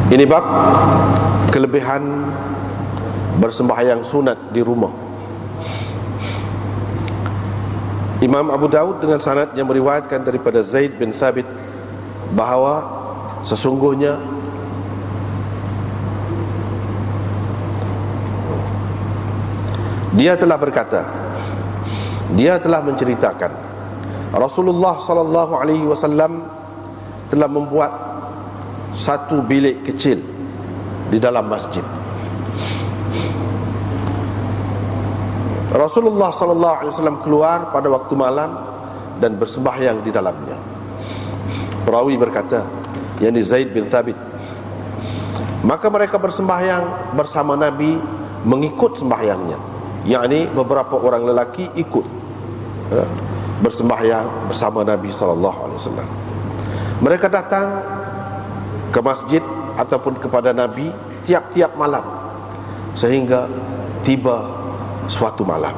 Ini bab kelebihan bersembahyang sunat di rumah. Imam Abu Daud dengan sanad yang meriwayatkan daripada Zaid bin Thabit bahawa sesungguhnya dia telah berkata, dia telah menceritakan Rasulullah sallallahu alaihi wasallam telah membuat satu bilik kecil di dalam masjid. Rasulullah sallallahu alaihi wasallam keluar pada waktu malam dan bersembahyang di dalamnya. Perawi berkata, yakni Zaid bin Thabit, maka mereka bersembahyang bersama Nabi mengikut sembahyangnya, yakni beberapa orang lelaki ikut bersembahyang bersama Nabi sallallahu alaihi wasallam. Mereka datang ke masjid ataupun kepada Nabi tiap-tiap malam sehingga tiba suatu malam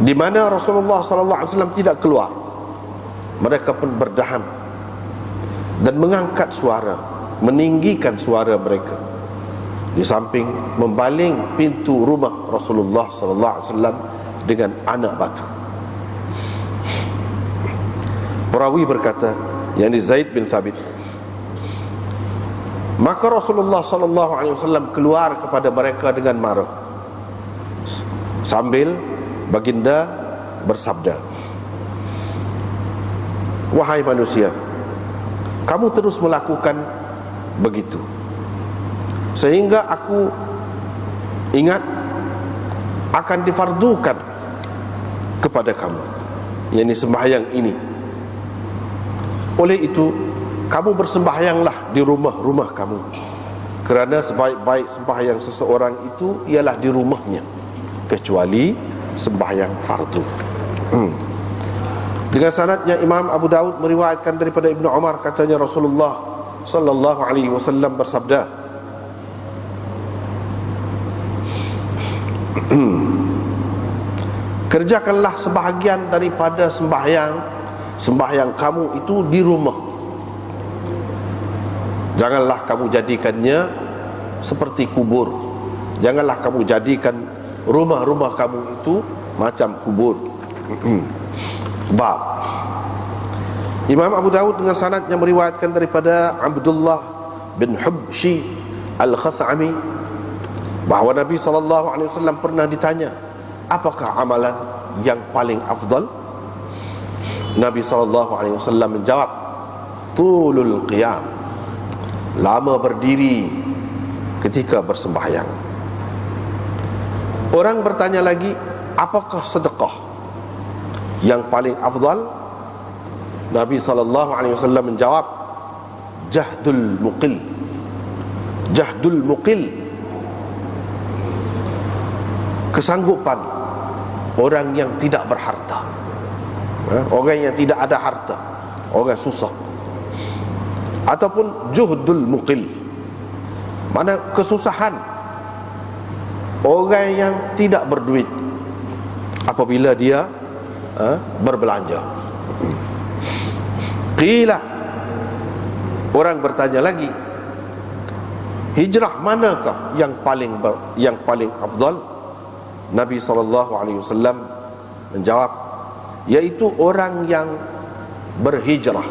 di mana Rasulullah sallallahu alaihi wasallam tidak keluar. Mereka pun berdaham dan mengangkat suara, meninggikan suara mereka di samping membaling pintu rumah Rasulullah sallallahu alaihi wasallam dengan anak batu. Perawi berkata, yakni Zaid bin Thabit, maka Rasulullah sallallahu alaihi wasallam keluar kepada mereka dengan marah sambil baginda bersabda, wahai manusia, kamu terus melakukan begitu sehingga aku ingat akan difardukan kepada kamu, yakni sembahyang ini. Oleh itu kamu bersembahyanglah di rumah-rumah kamu, kerana sebaik-baik sembahyang seseorang itu ialah di rumahnya, kecuali sembahyang fardu. Dengan sanadnya Imam Abu Daud meriwayatkan daripada Ibnu Umar, katanya Rasulullah sallallahu alaihi wasallam bersabda, kerjakanlah sebahagian daripada sembahyang kamu itu di rumah. Janganlah kamu jadikannya seperti kubur. Janganlah kamu jadikan rumah-rumah kamu itu macam kubur. Bab Imam Abu Daud dengan sanad yang meriwayatkan daripada Abdullah bin Hubshi Al-Khathami bahawa Nabi SAW pernah ditanya, apakah amalan yang paling afdal? Nabi SAW menjawab, tulul qiyam, lama berdiri ketika bersembahyang. Orang bertanya lagi, apakah sedekah yang paling afdal? Nabi SAW menjawab, jahdul muqil. Jahdul muqil, kesanggupan orang yang tidak berharta, orang yang tidak ada harta, orang susah. Ataupun juhdul muqil, mana kesusahan orang yang tidak berduit apabila dia berbelanja. Qila, orang bertanya lagi, hijrah manakah yang paling afdal? Nabi SAW menjawab, yaitu orang yang berhijrah,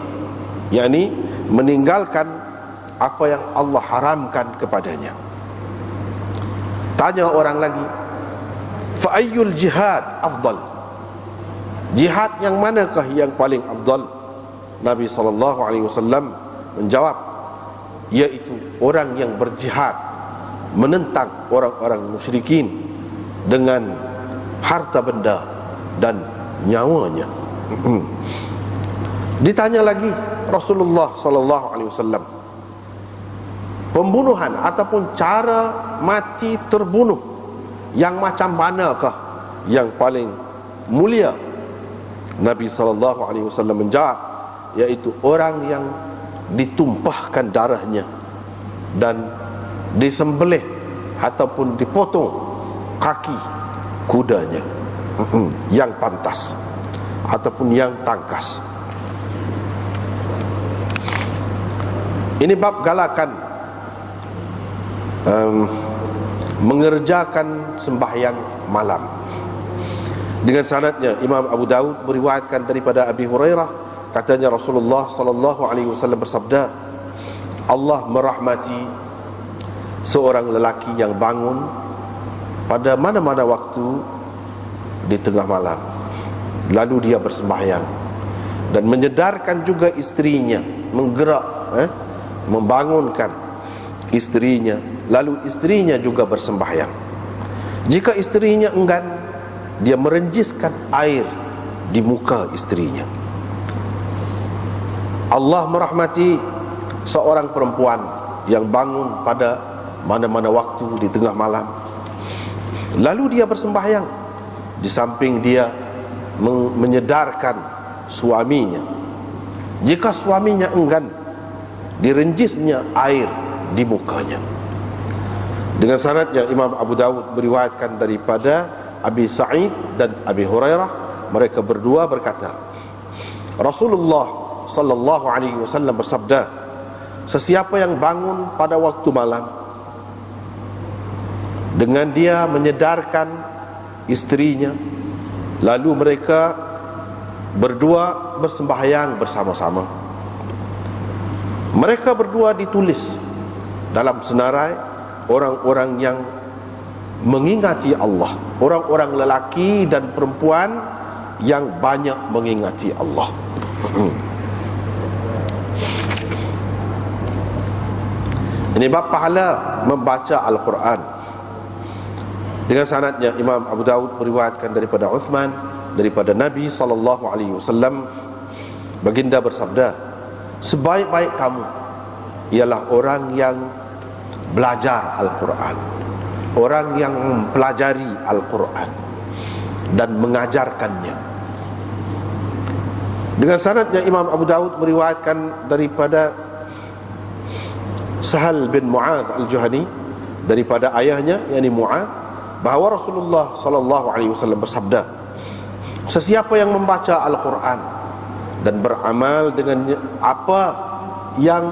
yakni meninggalkan apa yang Allah haramkan kepadanya. Tanya orang lagi, fa ayyul jihad afdal? Jihad yang manakah yang paling afdal? Nabi SAW menjawab, yaitu orang yang berjihad menentang orang-orang musyrikin dengan harta benda dan nyawanya. Ditanya lagi Rasulullah SAW, pembunuhan ataupun cara mati terbunuh yang macam manakah yang paling mulia? Nabi SAW menjawab, yaitu orang yang ditumpahkan darahnya dan disembelih ataupun dipotong kaki kudanya yang pantas ataupun yang tangkas. Ini bab galakan mengerjakan sembahyang malam. Dengan sanadnya Imam Abu Daud meriwayatkan daripada Abi Hurairah, katanya Rasulullah sallallahu alaihi wasallam bersabda, Allah merahmati seorang lelaki yang bangun pada mana-mana waktu di tengah malam, lalu dia bersembahyang dan menyedarkan juga istrinya, membangunkan istrinya, lalu istrinya juga bersembahyang. Jika istrinya enggan, dia merenjiskan air di muka istrinya. Allah merahmati seorang perempuan yang bangun pada mana-mana waktu di tengah malam, lalu dia bersembahyang di samping dia menyedarkan suaminya. Jika suaminya enggan, direnjisnya air di mukanya. Dengan sanadnya Imam Abu Dawud meriwayatkan daripada Abi Sa'id dan Abi Hurairah, mereka berdua berkata, Rasulullah sallallahu alaihi wasallam bersabda, sesiapa yang bangun pada waktu malam dengan dia menyedarkan istrinya, lalu mereka berdua bersembahyang bersama-sama, mereka berdua ditulis dalam senarai orang-orang yang mengingati Allah, orang-orang lelaki dan perempuan yang banyak mengingati Allah. Ini bab pahala membaca Al-Quran. Dengan sanadnya Imam Abu Dawud meriwayatkan daripada Uthman, daripada Nabi SAW, baginda bersabda, sebaik-baik kamu ialah orang yang belajar Al-Quran, orang yang mempelajari Al-Quran dan mengajarkannya. Dengan sanadnya Imam Abu Dawud meriwayatkan daripada Sahal bin Mu'adz Al-Juhani, daripada ayahnya yakni Mu'adz, bahawa Rasulullah sallallahu alaihi wasallam bersabda, sesiapa yang membaca Al-Quran dan beramal dengan apa yang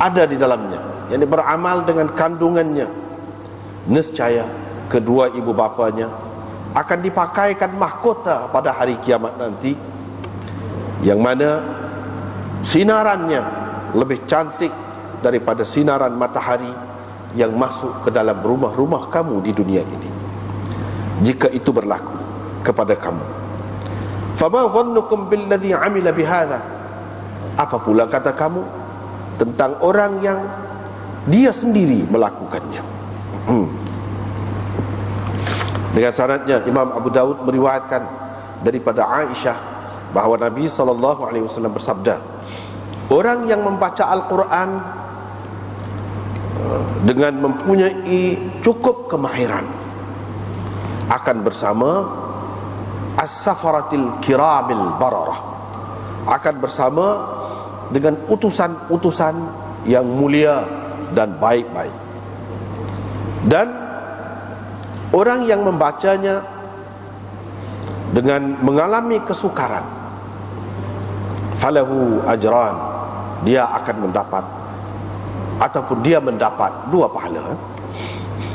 ada di dalamnya, yakni beramal dengan kandungannya, nescaya kedua ibu bapanya akan dipakaikan mahkota pada hari kiamat nanti, yang mana sinarannya lebih cantik daripada sinaran matahari yang masuk ke dalam rumah-rumah kamu di dunia ini, jika itu berlaku kepada kamu. Fama dhannukum billadhi amila bihadha, apa pula kata kamu tentang orang yang dia sendiri melakukannya. Dengan sanadnya Imam Abu Dawud meriwayatkan daripada Aisyah bahawa Nabi SAW bersabda, orang yang membaca Al-Quran dengan mempunyai cukup kemahiran akan bersama as-safaratil kiramil bararah, akan bersama dengan utusan-utusan yang mulia dan baik-baik. Dan orang yang membacanya dengan mengalami kesukaran, falahu ajran, dia akan mendapat ataupun dia mendapat dua pahala.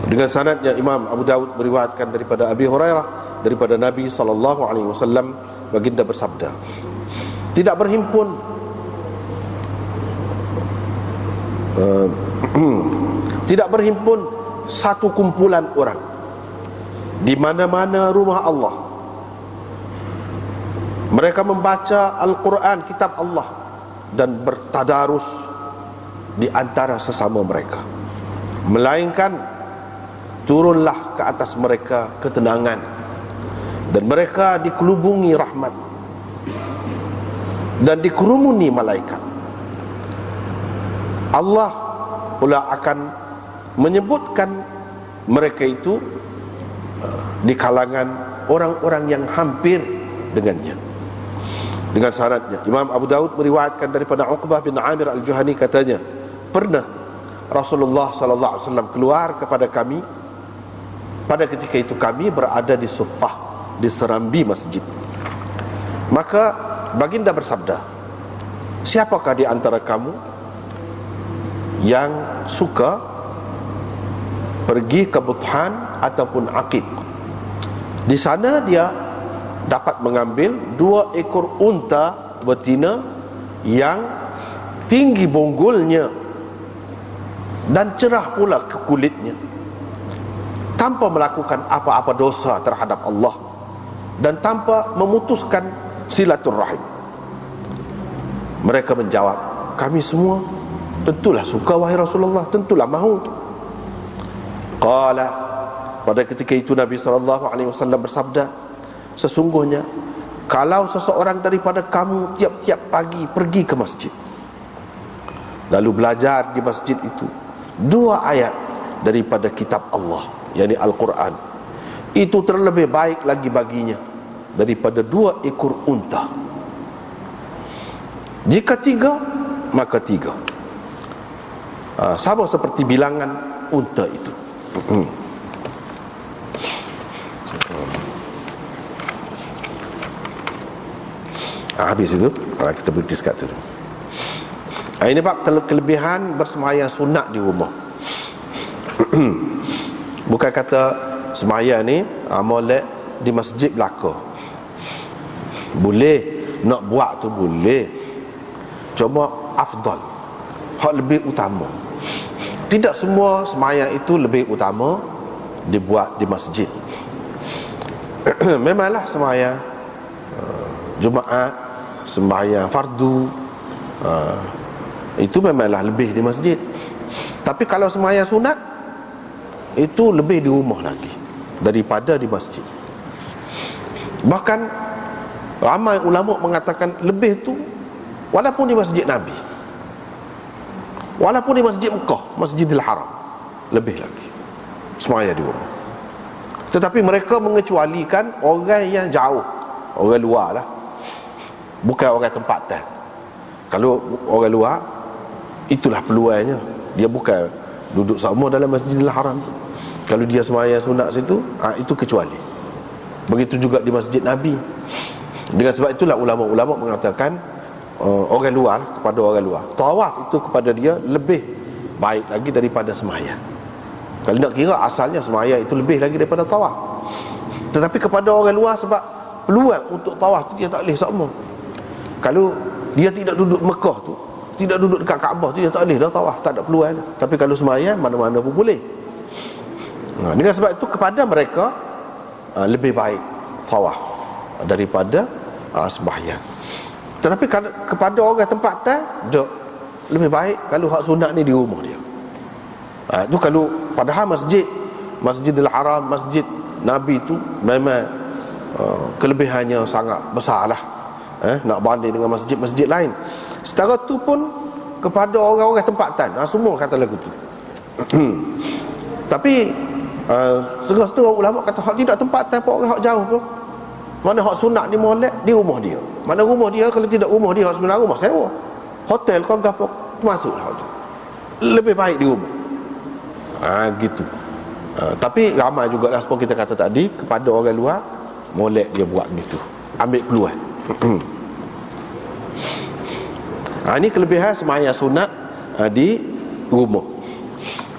Dengan sanadnya Imam Abu Dawud meriwayatkan daripada Abi Hurairah, daripada Nabi SAW, baginda bersabda, tidak berhimpun tidak berhimpun satu kumpulan orang di mana-mana rumah Allah, mereka membaca Al-Quran, kitab Allah, dan bertadarus di antara sesama mereka, melainkan turunlah ke atas mereka ketenangan dan mereka dikelubungi rahmat dan dikerumuni malaikat. Allah pula akan menyebutkan mereka itu di kalangan orang-orang yang hampir dengannya. Dengan syaratnya Imam Abu Dawud meriwayatkan daripada Uqbah bin Amir Al-Juhani, katanya, pernah Rasulullah SAW keluar kepada kami, pada ketika itu kami berada di suffah, di serambi masjid. Maka baginda bersabda, siapakah di antara kamu yang suka pergi ke Buthan ataupun Aqid. Di sana dia dapat mengambil 2 ekor unta betina yang tinggi bonggolnya dan cerah pula ke kulitnya, tanpa melakukan apa-apa dosa terhadap Allah dan tanpa memutuskan silaturrahim. Mereka menjawab, kami semua tentulah suka wahai Rasulullah, tentulah mahu. Qala, pada ketika itu Nabi SAW bersabda, sesungguhnya kalau seseorang daripada kamu tiap-tiap pagi pergi ke masjid, lalu belajar di masjid itu 2 ayat daripada kitab Allah, yakni Al-Quran, itu terlebih baik lagi baginya daripada 2 ekor unta. Jika 3, maka 3. Sama seperti bilangan unta itu. Habis itu kita berhenti sekat dulu. Ini bab kelebihan bersemayam sunat di rumah. Bukan kata semayam ni molek di masjid belaka. Boleh, nak buat tu boleh, cuma afdal, hak lebih utama. Tidak semua semayam itu lebih utama dibuat di masjid. Memanglah semayam Jumaat, sembahyang fardu, itu memanglah lebih di masjid. Tapi kalau sembahyang sunat, itu lebih di rumah lagi daripada di masjid. Bahkan ramai ulama mengatakan lebih tu walaupun di masjid Nabi, walaupun di masjid Mekah, Masjidil Haram, lebih lagi sembahyang di rumah. Tetapi mereka mengecualikan orang yang jauh, orang luar lah, bukan orang tempatan. Kalau orang luar, itulah peluangnya. Dia bukan duduk sama dalam Masjidil Haram tu. Kalau dia sembahyang sunat situ, itu kecuali. Begitu juga di Masjid Nabi. Dengan sebab itulah ulama-ulama mengatakan orang luar kepada orang luar, tawaf itu kepada dia lebih baik lagi daripada sembahyang. Kalau nak kira asalnya sembahyang itu lebih lagi daripada tawaf. Tetapi kepada orang luar, sebab peluang untuk tawaf tu dia tak boleh sama. Kalau dia tidak duduk Mekah tu, tidak duduk dekat Kaabah tu, dia tak boleh dah tawaf, tak ada peluang. Tapi kalau sembahyang, mana-mana pun boleh. Dengan sebab itu kepada mereka lebih baik tawaf daripada sembahyang. Tetapi kepada orang tempatan, lebih baik kalau hak sunat ni di rumah dia. Itu kalau padahal Masjidil Haram, Masjid Nabi tu memang kelebihannya sangat besar lah, nak banding dengan masjid-masjid lain. Setara tu pun kepada orang-orang tempatan, semua kata lagu tu. Tapi setengah-setengah ulama kata hak tidak tempatan pun, orang hak jauh pun, mana hak sunat di molek di rumah dia. Mana rumah dia, kalau tidak rumah dia, hak sebenarnya rumah sewa, hotel kau gapo masuklah hak tu. Lebih baik di rumah. Gitu. Tapi ramai juga lah, seperti kita kata tadi, kepada orang luar molek dia buat gitu, ambil peluang. Ini kelebihan sembahyang sunat di rumah.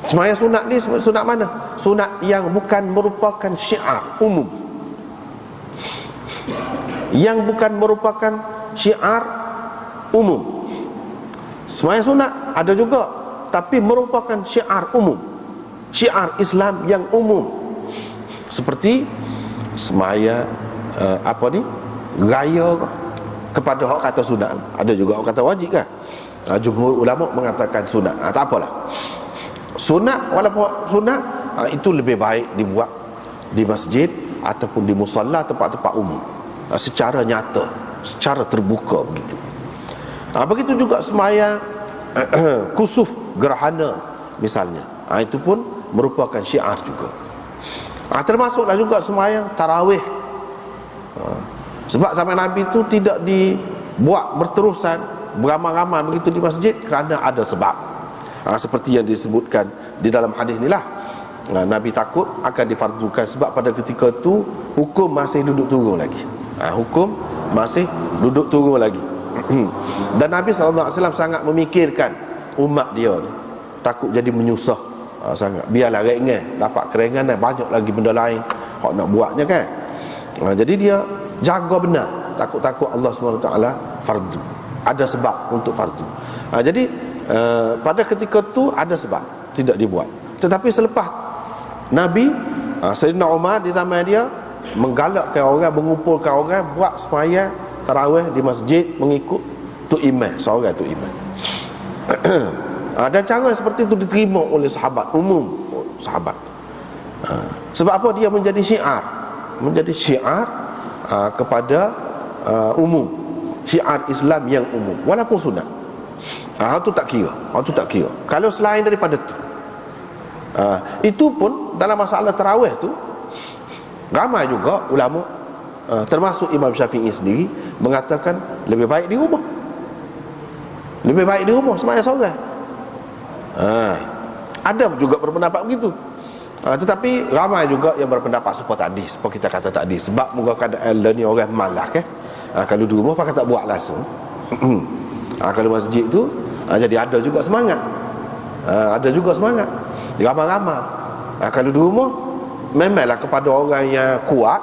Sembahyang sunat ni sunat mana? Sunat yang bukan merupakan syiar umum, yang bukan merupakan syiar umum. Sembahyang sunat ada juga, tapi merupakan syiar umum, syiar Islam yang umum. Seperti sembahyang raya kepada hak kata sunat. Ada juga orang kata wajib kan. Jumhur ulama mengatakan sunat. Tak apalah, sunat, walaupun sunat, itu lebih baik dibuat di masjid ataupun di musalla, tempat-tempat umum, secara nyata, secara terbuka begitu. Begitu juga sembahyang kusuf, gerhana misalnya, itu pun merupakan syiar juga. Termasuklah juga sembahyang tarawih. Sebab zaman Nabi itu tidak dibuat berterusan beramai-ramai begitu di masjid, kerana ada sebab. Seperti yang disebutkan di dalam hadis inilah, Nabi takut akan difardukan, sebab pada ketika itu hukum masih duduk tunggu lagi. Hukum masih duduk tunggu lagi. Dan Nabi SAW sangat memikirkan umat dia, takut jadi menyusah sangat. Biarlah ringan, dapat keringanan, banyak lagi benda lain hak nak buatnya kan. Jadi dia jaga benar, takut-takut Allah SWT fardu. Ada sebab untuk fardu. Jadi pada ketika tu ada sebab tidak dibuat. Tetapi selepas Nabi, Sayyidina Umar di zaman dia menggalakkan orang, mengumpulkan orang buat sembahyang tarawih di masjid mengikut tu imam, seorang tu imam. Dan cara seperti itu diterima oleh sahabat, umum sahabat. Sebab apa? Dia menjadi syiar, kepada umum, syiar Islam yang umum, walaupun sunat. Itu tak kira. Kalau selain daripada tu, itu pun dalam masalah tarawih tu ramai juga ulama, termasuk Imam Syafi'i sendiri mengatakan lebih baik di rumah, sembahyang seorang. Ada juga berpendapat begitu. Tetapi ramai juga yang berpendapat seperti kita kata tadi, sebab muka keadaan ni orang malas kan. Kalau di rumah pakai tak buat langsung. Kalau masjid tu jadi ada juga semangat. Ramai-ramai. Kalau di rumah memanglah kepada orang yang kuat,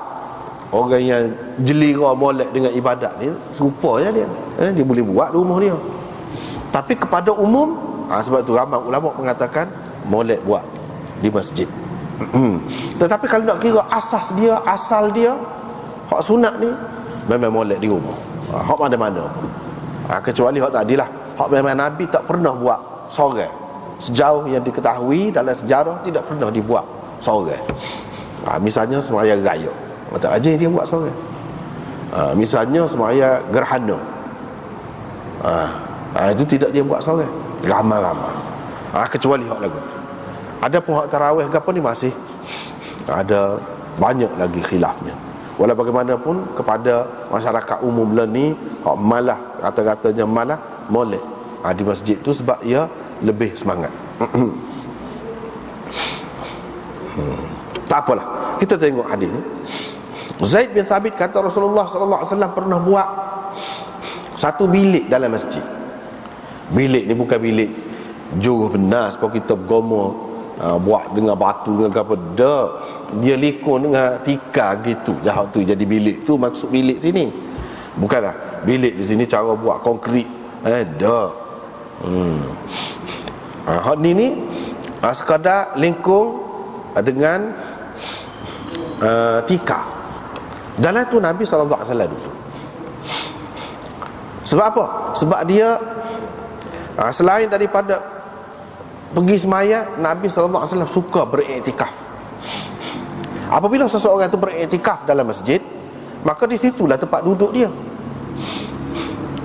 orang yang jelira molek dengan ibadat ni, serupanya dia. Dia boleh buat di rumah dia. Tapi kepada umum, sebab tu ramai ulama mengatakan molek buat di masjid. Tetapi kalau nak kira asal dia hak sunat ni, memang molek di rumah. Hak mana-mana pun. Kecuali hak tadilah, hak memang Nabi tak pernah buat seorang. Sejauh yang diketahui dalam sejarah tidak pernah dibuat seorang. Misalnya sembahyang raya, tak aja dia buat seorang. Misalnya sembahyang gerhana, itu tidak dia buat seorang. Ramai-ramai. Kecuali hak lagu. Ada pun hak tarawih ke apa ni masih ada banyak lagi khilafnya. Walau bagaimanapun kepada masyarakat umum ni, hak malah, kata-katanya malah molek di masjid tu sebab ia lebih semangat. Tak apalah, kita tengok hadis ni. Zaid bin Thabit kata Rasulullah sallallahu alaihi wasallam pernah buat satu bilik dalam masjid. Bilik ni bukan bilik juruh benar seperti kita bergoma, buat dengan batu dengan apa dak. Dia likun dengan tikar gitu. Jahat tu jadi bilik tu, maksud bilik sini bukanlah bilik di sini cara buat konkrit. Dak. Hak ni sekadar lingkung dengan tikar. Dalam tu Nabi sallallahu alaihi wasallam duduk. Sebab apa? Sebab dia selain daripada pergi sembahyang, Nabi sallallahu alaihi wasallam suka beriktikaf. Apabila seseorang itu beriktikaf dalam masjid, maka di situlah tempat duduk dia.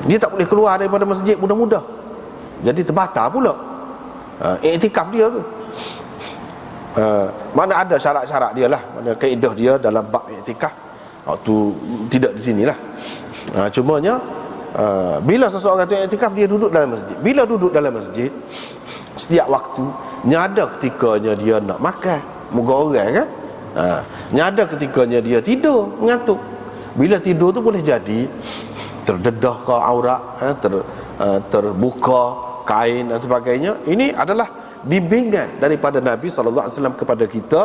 Dia tak boleh keluar daripada masjid mudah-mudah. Jadi terbatal pula iktikaf dia tu. Mana ada syarat-syarat dia lah, mana kaedah dia dalam bab iktikaf. Tu tidak di sinilah. Cumanya bila seseorang itu iktikaf, dia duduk dalam masjid. Bila duduk dalam masjid, setiap waktu nyada ketikanya dia nak makan, moga orang kan. Nyada ketikanya dia tidur, mengantuk. Bila tidur tu boleh jadi terdedah ke aurat, terbuka kain dan sebagainya. Ini adalah bimbingan daripada Nabi sallallahu alaihi wasallam kepada kita.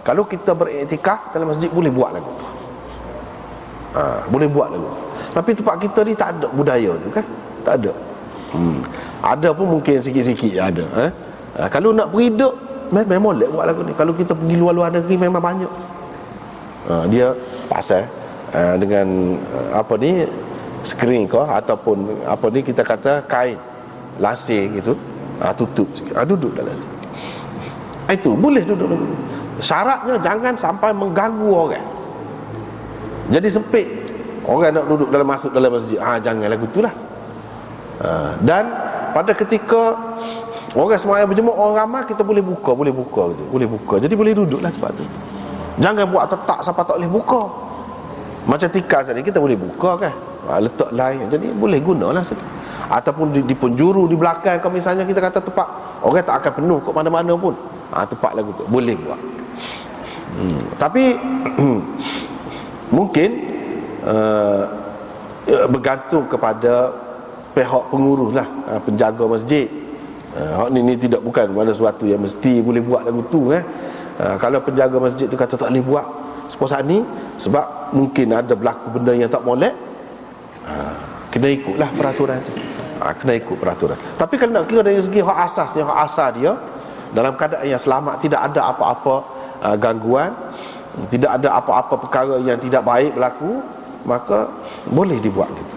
Kalau kita beriktikaf dalam masjid, boleh buat lagu tu. Boleh buat lagu. Tapi tempat kita ni tak ada budaya tu kan. Tak ada. Ada pun mungkin sikit-sikit ada. Kalau nak pergi duduk, memang boleh buat lagu ni. Kalau kita pergi luar-luar negeri, memang banyak. Dia pasal dengan apa ni, skrin ke ataupun apa ni kita kata kain lasir gitu, tutup sikit. Duduk dalam tu. Itu boleh duduk. Syaratnya jangan sampai mengganggu orang. Jadi sempit, orang nak duduk dalam, masuk dalam masjid, jangan lagu itulah. Dan pada ketika orang sembahyang berjemaah, orang ramai, kita boleh buka gitu. Boleh buka. Jadi boleh duduklah tempat tu. Jangan buat tetap sampai tak boleh buka. Macam tikar tadi, kita boleh buka kan, letak lain. Jadi boleh gunalah situ. Ataupun di penjuru di belakang, kalau misalnya kita kata tempat orang tak akan penuh kat mana-mana pun, tempat lagu tu boleh buat. Tapi mungkin bergantung kepada pihak pengurus lah, penjaga masjid. Ni tidak bukan mana sesuatu yang mesti boleh buat lagu tu kalau penjaga masjid tu kata tak boleh buat sepuas ni sebab mungkin ada berlaku benda yang tak molek, kena ikutlah peraturan tu. Kena ikut peraturan. Tapi kalau nak kira dari segi hak asas, yang hak asal dia dalam keadaan yang selamat, tidak ada apa-apa gangguan, tidak ada apa-apa perkara yang tidak baik berlaku, maka boleh dibuat gitu.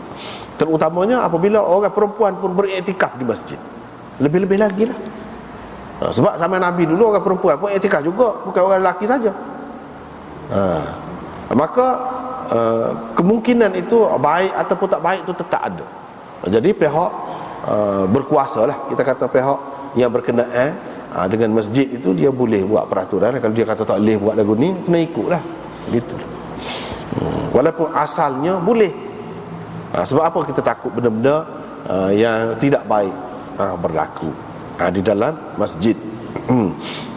Terutamanya apabila orang perempuan pun beriktikaf di masjid, lebih-lebih lagi lah. Sebab zaman Nabi dulu orang perempuan pun iktikaf juga, bukan orang lelaki saja. Maka kemungkinan itu baik ataupun tak baik itu tetap ada. Jadi pihak berkuasa lah, kita kata pihak yang berkenaan dengan masjid itu, dia boleh buat peraturan. Kalau dia kata tak boleh buat lagu ni, kena ikut lah gitu. Walaupun asalnya boleh. Sebab apa kita takut benda-benda yang tidak baik berlaku di dalam masjid.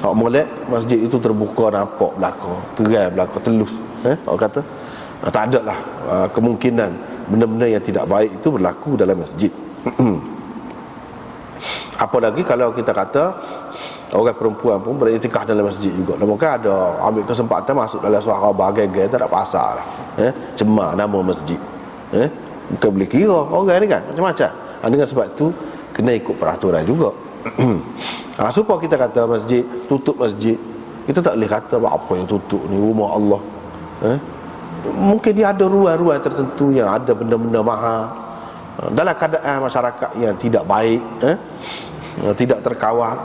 Hak molek masjid itu terbuka, nampak belakang, terang belakang, telus. Orang kata tak ada lah kemungkinan benda-benda yang tidak baik itu berlaku dalam masjid. Apalagi kalau kita kata orang perempuan pun beriktikaf dalam masjid juga. Mungkin ada ambil kesempatan masuk dalam suara bagai-bagai, tak ada pasal lah. Cemar nama masjid. Bukan boleh kira orang ni kan, macam-macam. Dengan sebab tu kena ikut peraturan juga. Supaya kita kata masjid, tutup masjid, kita tak boleh kata apa yang tutup ni rumah Allah. Mungkin dia ada ruang-ruang tertentu yang ada benda-benda mahal, dalam keadaan masyarakat yang tidak baik, tidak terkawal,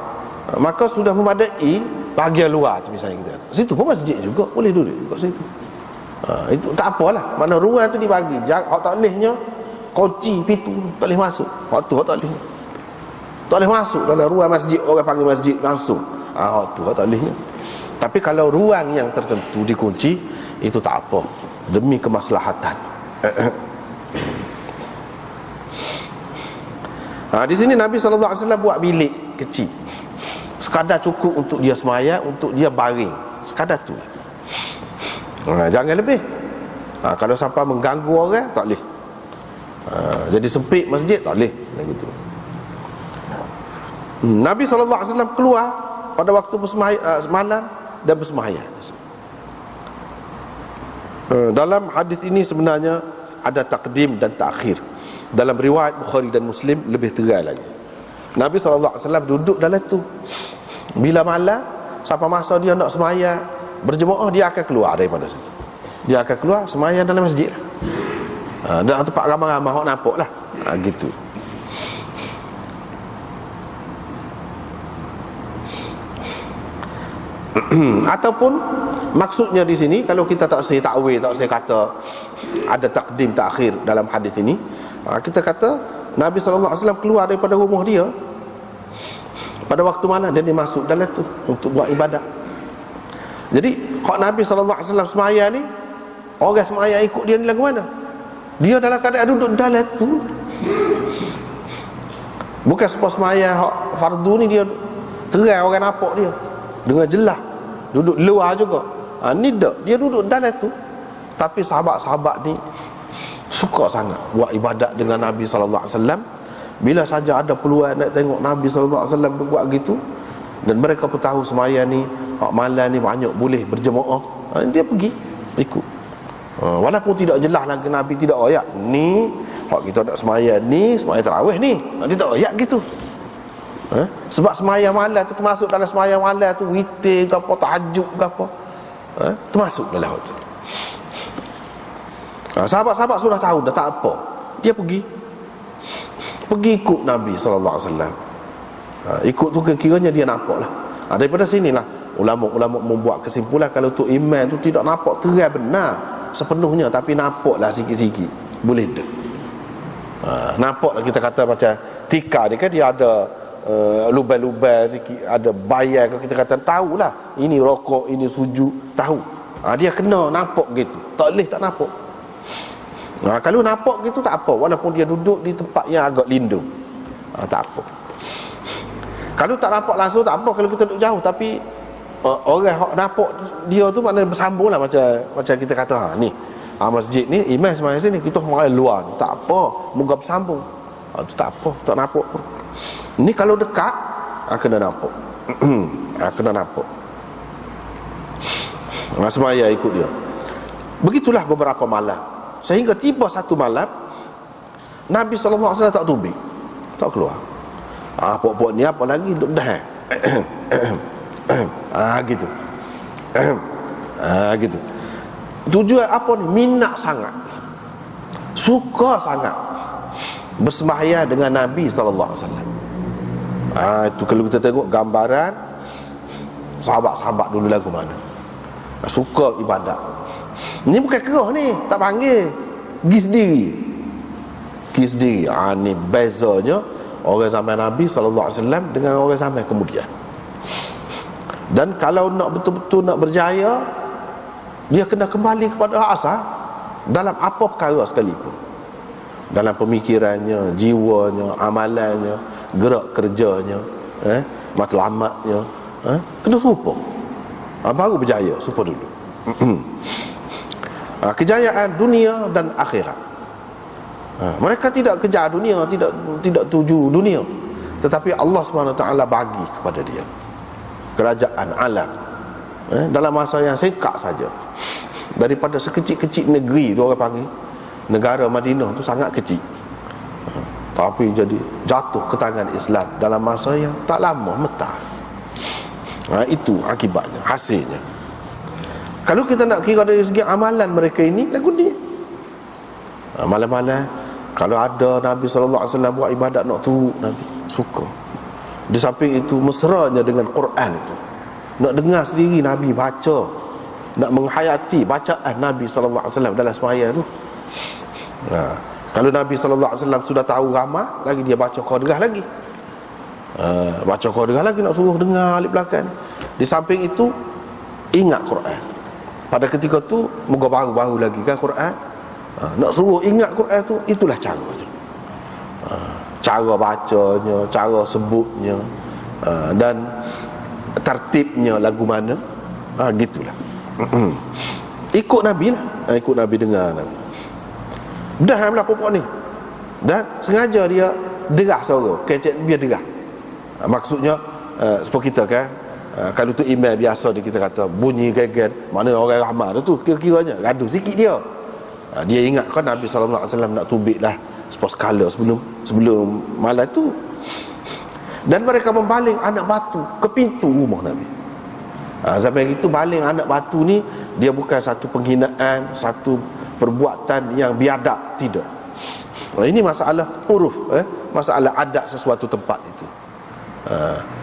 maka sudah memadai bahagian luar tu, misalnya kita situ pun masjid juga, boleh duduk juga situ. Itu tak apalah, mana ruang tu dibagi. Hak tak bolehnya kunci pintu, tak boleh masuk. Hak tu hak tak boleh, tak boleh masuk dalam ruang masjid, orang panggil masjid langsung. Hak tu hak tak bolehnya. Tapi kalau ruang yang tertentu dikunci, itu tak apa, demi kemaslahatan. Di sini Nabi SAW buat bilik kecil, sekadar cukup untuk dia semayang, untuk dia baring, sekadar tu. Jangan lebih. Kalau sampai mengganggu orang, tak boleh. Jadi sempit masjid, tak boleh gitu. Nabi SAW keluar pada waktu malam dan bersemayang. Dalam hadis ini sebenarnya ada takdim dan takhir. Dalam riwayat Bukhari dan Muslim lebih terang lagi. Nabi SAW duduk dalam tu. Bila malam, sampai masa dia nak semayang berjemaah, dia akan keluar daripada situ. Dia akan keluar semayang dalam masjid lah. Dalam tempat ramai-ramai orang nampak lah. Gitu. Ataupun maksudnya di sini, kalau kita tak usah takwil, tak usah kata ada takdim takhir dalam hadis ini, kita kata Nabi SAW keluar daripada rumah dia pada waktu mana dia masuk dalam tu untuk buat ibadat. Jadi hak Nabi SAW semayang ni, orang semayang ikut dia ni lagu mana? Dia dalam keadaan duduk dalam tu. Bukan sebab semayang hak fardu ni dia terang orang nampak dia dengan jelas, duduk luar juga. Ni tak, dia duduk dalam tu. Tapi sahabat-sahabat ni suka sangat buat ibadat dengan Nabi SAW. Bila saja ada peluang nak tengok Nabi SAW buat gitu, dan mereka pun tahu semayang ni hak malam ni banyak boleh berjemaah, dia pergi ikut. Walaupun tidak jelas lagi Nabi tidak ayat ni hak kita nak semayang ni, semayang tarawih ni, dia tak ayat gitu. Sebab semayang malam tu termasuk dalam semayang malam tu, witir ke apa, tahajud ke apa, termasuk dalam tu. Sahabat-sahabat sudah tahu, dah tak apa, dia pergi ikut Nabi SAW. Ikut tu kiranya dia nampak lah. Daripada sinilah ulama-ulama membuat kesimpulan, kalau tu iman tu tidak nampak terang benar sepenuhnya, tapi nampaklah sikit-sikit, boleh dah. Nampaklah, kita kata macam tikar ni kan, dia ada lubang-lubang sikit, ada bayar, kalau kita kata tahulah ini rokok, ini sujud, tahu. Dia kena nampak gitu, tak boleh tak nampak. Kalau nampak gitu tak apa, walaupun dia duduk di tempat yang agak lindung, tak apa. Kalau tak nampak langsung tak apa, kalau kita duduk jauh, tapi orang nampak dia tu maknanya bersambung lah, macam kita kata ni masjid ni imam semayang sini, kita semayang luar ni, tak apa, moga bersambung. Tu tak apa, tak nampak pun. Ni kalau dekat, kena nampak. Kena nampak. Semaya ikut dia. Begitulah beberapa malam. Sehingga tiba satu malam Nabi SAW tak tubik, tak keluar. Pok-pok ni apa lagi duduk dah. Gitu. Gitu. Tujuan apa ni? Minat sangat, suka sangat bersembahyang dengan Nabi SAW. Itu kalau kita tengok gambaran sahabat-sahabat dulu lagu mana, suka ibadat. Ni bukan kerah ni, tak panggil, pergi sendiri. Ni bezanya orang zaman Nabi SAW dengan orang zaman kemudian. Dan kalau nak betul-betul nak berjaya, dia kena kembali kepada asal dalam apa perkara sekalipun, dalam pemikirannya, jiwanya, amalannya, gerak kerjanya, matlamatnya, kena serupa. Baru berjaya, serupa dulu. Kejayaan dunia dan akhirat. Mereka tidak kejar dunia, tidak tuju dunia, tetapi Allah SWT bagi kepada dia kerajaan alam dalam masa yang singkat saja. Daripada sekecil-kecil negeri tu, orang panggil negara Madinah tu sangat kecil, tapi jadi jatuh ke tangan Islam dalam masa yang tak lama metah. Itu akibatnya, hasilnya. Kalau kita nak kira dari segi amalan mereka ini, lagu ni malam-malam kalau ada Nabi SAW buat ibadat, nak turut Nabi, suka. Di samping itu mesranya dengan Quran itu, nak dengar sendiri Nabi baca, nak menghayati bacaan Nabi SAW dalam sembahyang tu. Kalau Nabi SAW sudah tahu ramah, lagi dia baca Qadrah lagi, baca Qadrah lagi, nak suruh dengar alif belakang. Di samping itu ingat Quran. Pada ketika tu moga baru-baru lagi kan Quran, nak suruh ingat Quran tu, itulah cara. Cara bacanya, cara sebutnya, dan tertibnya lagu mana, gitulah. Ikut Nabi lah, ikut Nabi dengar Nabi. Dah amlah pokok ni, dan sengaja dia derah suara, kecek biar derah. Maksudnya seperti kita kan, kalau tu email biasa kita kata bunyi geger, mana orang ramai tu kira-kiranya gaduh sikit dia. Dia ingatkan Nabi SAW nak tubik lah sepuluh skala sebelum malam tu. Dan mereka membaling anak batu ke pintu rumah Nabi. Sampai itu baling anak batu ni, dia bukan satu penghinaan, satu perbuatan yang biadab, tidak. Ini masalah uruf, masalah adat sesuatu tempat itu.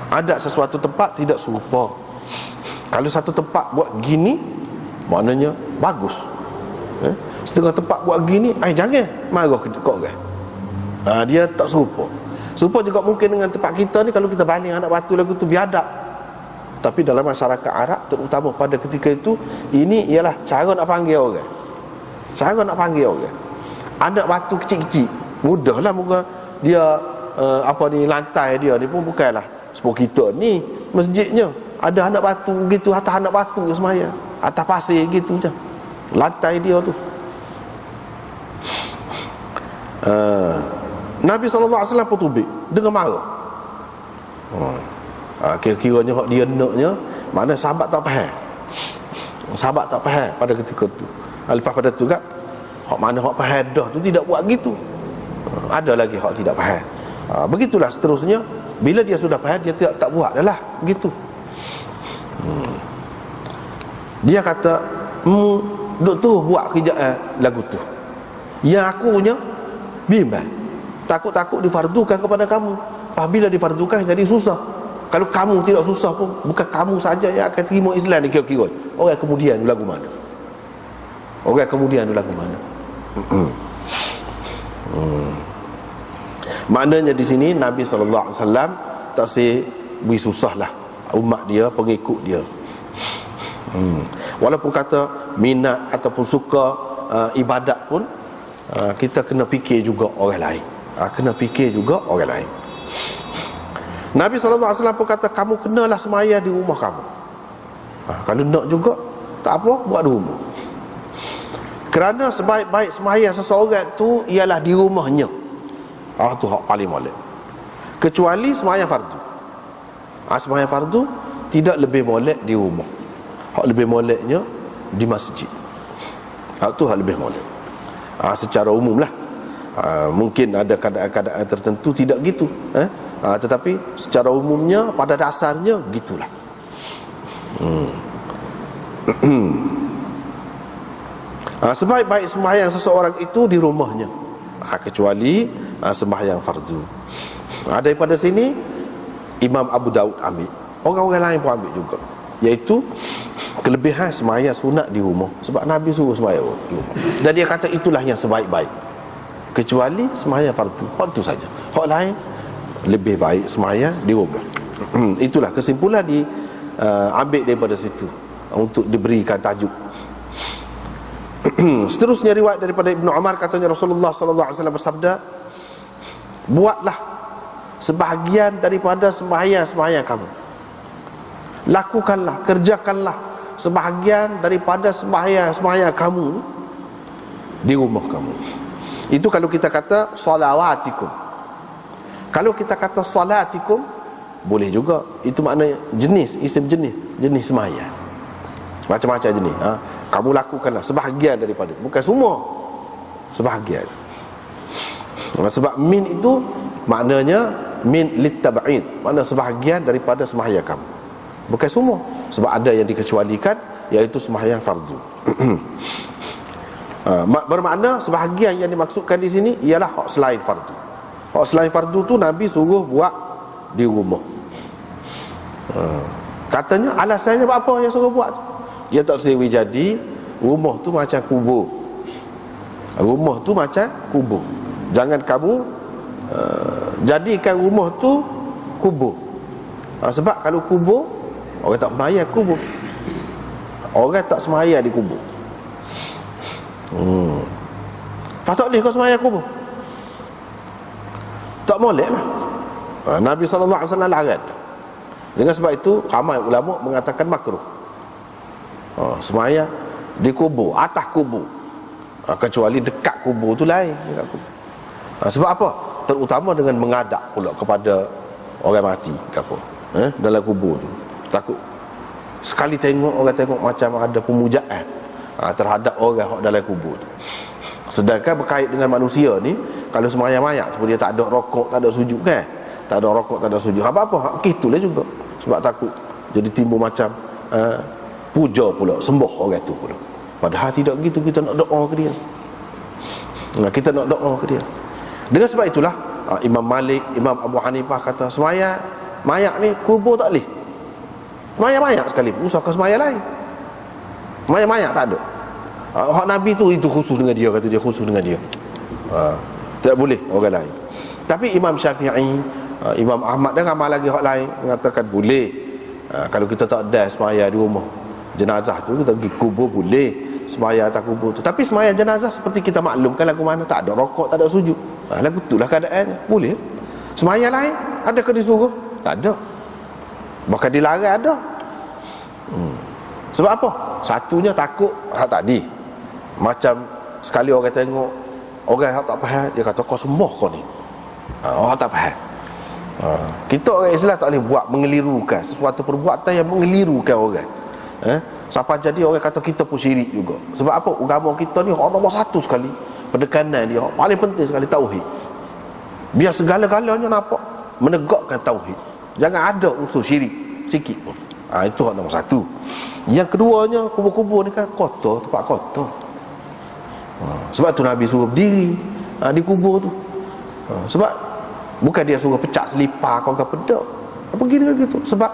Adat sesuatu tempat tidak serupa. Kalau satu tempat buat gini, maknanya bagus. Setengah tempat buat gini, jangan marah kau kan. Dia tak serupa. Serupa juga mungkin dengan tempat kita ni, kalau kita banding anak batu lagu tu biadab. Tapi dalam masyarakat Arab, terutama pada ketika itu, ini ialah cara nak panggil orang. Cara nak panggil orang. Anak batu kecil-kecil, mudahlah muka dia, lantai dia ni pun bukanlah seperti kita ni masjidnya ada anak batu gitu, atas anak batu semaya, atas pasir gitu je lantai dia tu. Nabi SAW pun tubik dengan marah. Kira-kiranya dia naknya, mana sahabat tak faham. Sahabat tak faham pada ketika tu. Lepas pada tu kan, hak mana hak faham dah tu tidak buat gitu. Ada lagi hak tidak faham. Begitulah seterusnya. Bila dia sudah faham, dia tak buat dah lah begitu. Dia kata, duk tu buat kerjaan lagu tu, yang aku punya bimbang, takut-takut difardukan kepada kamu. Apabila difardukan jadi susah. Kalau kamu tidak susah pun, bukan kamu saja yang akan terima Islam ni kira-kira. Orang kemudian lagu mana? Orang kemudian lagu mana? Maknanya di sini Nabi SAW tak say beri susah lah umat dia, pengikut dia. Walaupun kata minat ataupun suka ibadat pun, kita kena fikir juga orang lain. Kena fikir juga orang lain. Nabi SAW pun kata, kamu kenalah semaya di rumah kamu. Kalau nak juga, tak apa, buat di rumah. Kerana sebaik-baik semaya seseorang tu ialah di rumahnya. Tu hak paling molek. Kecuali sembahyang fardu. Sembahyang fardu tidak lebih molek di rumah. Hak lebih moleknya di masjid. Tu hak lebih molek. Secara umum lah. Mungkin ada keadaan-keadaan tertentu tidak gitu, tetapi secara umumnya pada dasarnya gitulah. Sebaik-baik sembahyang seseorang itu di rumahnya, kecuali sembahyang fardu. Daripada sini Imam Abu Daud ambil, orang-orang lain pun ambil juga, iaitu kelebihan sembahyang sunat di rumah. Sebab Nabi suruh sembahyang di rumah, dan dia kata itulah yang sebaik-baik, kecuali sembahyang fardu. Hak tu saja. Hak lain lebih baik sembahyang di rumah. Itulah kesimpulan ambil daripada situ untuk diberikan tajuk. Seterusnya riwayat daripada Ibnu Umar, katanya Rasulullah sallallahu alaihi wasallam bersabda, buatlah sebahagian daripada sembahyang kamu. Lakukanlah, kerjakanlah sebahagian daripada sembahyang kamu di rumah kamu. Itu kalau kita kata salawatikum. Kalau kita kata salatikum, boleh juga. Itu makna jenis, isim jenis sembahyang. Macam-macam jenis. Kamu lakukanlah sebahagian daripada, bukan semua, sebahagian. Sebab min itu maknanya min litab'id, makna sebahagian daripada sembahyang kamu, bukan semua. Sebab ada yang dikecualikan, iaitu sembahyang fardu. Bermakna sebahagian yang dimaksudkan di sini ialah hak selain fardu. Hak selain fardu tu Nabi suruh buat di rumah. Katanya alasannya apa yang suruh buat? Dia tak sewi jadi rumah tu macam kubur. Rumah tu macam kubur. Jangan kamu jadikan rumah tu kubur. Sebab kalau kubur, orang tak sembahyang kubur, orang tak sembahyang di kubur. Tak boleh kau sembahyang kubur, tak boleh lah. Nabi SAW larang. Dengan sebab itu ramai ulama mengatakan makruh sembahyang di kubur, atas kubur, kecuali dekat kubur tu lain. Sebab apa? Terutama dengan mengadap pula kepada orang mati dalam kubur tu. Takut sekali orang tengok macam ada pemujaan terhadap orang dalam kubur tu. Sedangkan berkait dengan manusia ni, kalau sembahyang mayat tu dia tak ada rokok, tak ada sujud kan? Tak ada rokok, tak ada sujud, apa-apa gitulah juga. Sebab takut jadi timbul macam puja pula, sembah orang tu pula. Padahal tidak gitu, kita nak doa ke dia. Kita nak doa ke dia. Dengan sebab itulah Imam Malik, Imam Abu Hanifah kata sembahyang mayat ni kubur tak boleh. Sembahyang mayat sekali, usahakan sembahyang lain. Sembahyang mayat tak ada. Hak Nabi tu itu khusus dengan dia, kata dia khusus dengan dia. Tak boleh orang lain. Tapi Imam Syafi'i, Imam Ahmad dan ramai lagi hak lain mengatakan boleh. Kalau kita tak ada sembahyang di rumah, jenazah tu kita pergi kubur boleh sembahyang atas kubur tu. Tapi sembahyang jenazah seperti kita maklumkan lagu mana, tak ada rokok, tak ada sujud, lagu itulah keadaannya, boleh. Sembahyang lain adakah disuruh? Tak ada. Bahkan dilarang ada. Sebab apa? Satunya takut hak tadi. Macam sekali orang tengok orang yang tak faham, dia kata kau sembah kau ni. Orang tak faham. Kita orang Islam tak boleh buat mengelirukan sesuatu perbuatan yang mengelirukan orang. Sampai jadi orang kata kita pun syirik juga. Sebab apa? Agama kita ni orang nombor satu sekali, pendekanan dia paling penting sekali tauhid. Biar segala-galanya nampak menegakkan tauhid. Jangan ada unsur syirik sikit pun. Itu hak nombor satu. Yang keduanya, kubur-kubur ni kan kotor, tempat kotor. Sebab tu Nabi suruh berdiri di kubur tu. Sebab bukan dia suruh pecah selipar kau ke pedak, pergi dengan gitu. Sebab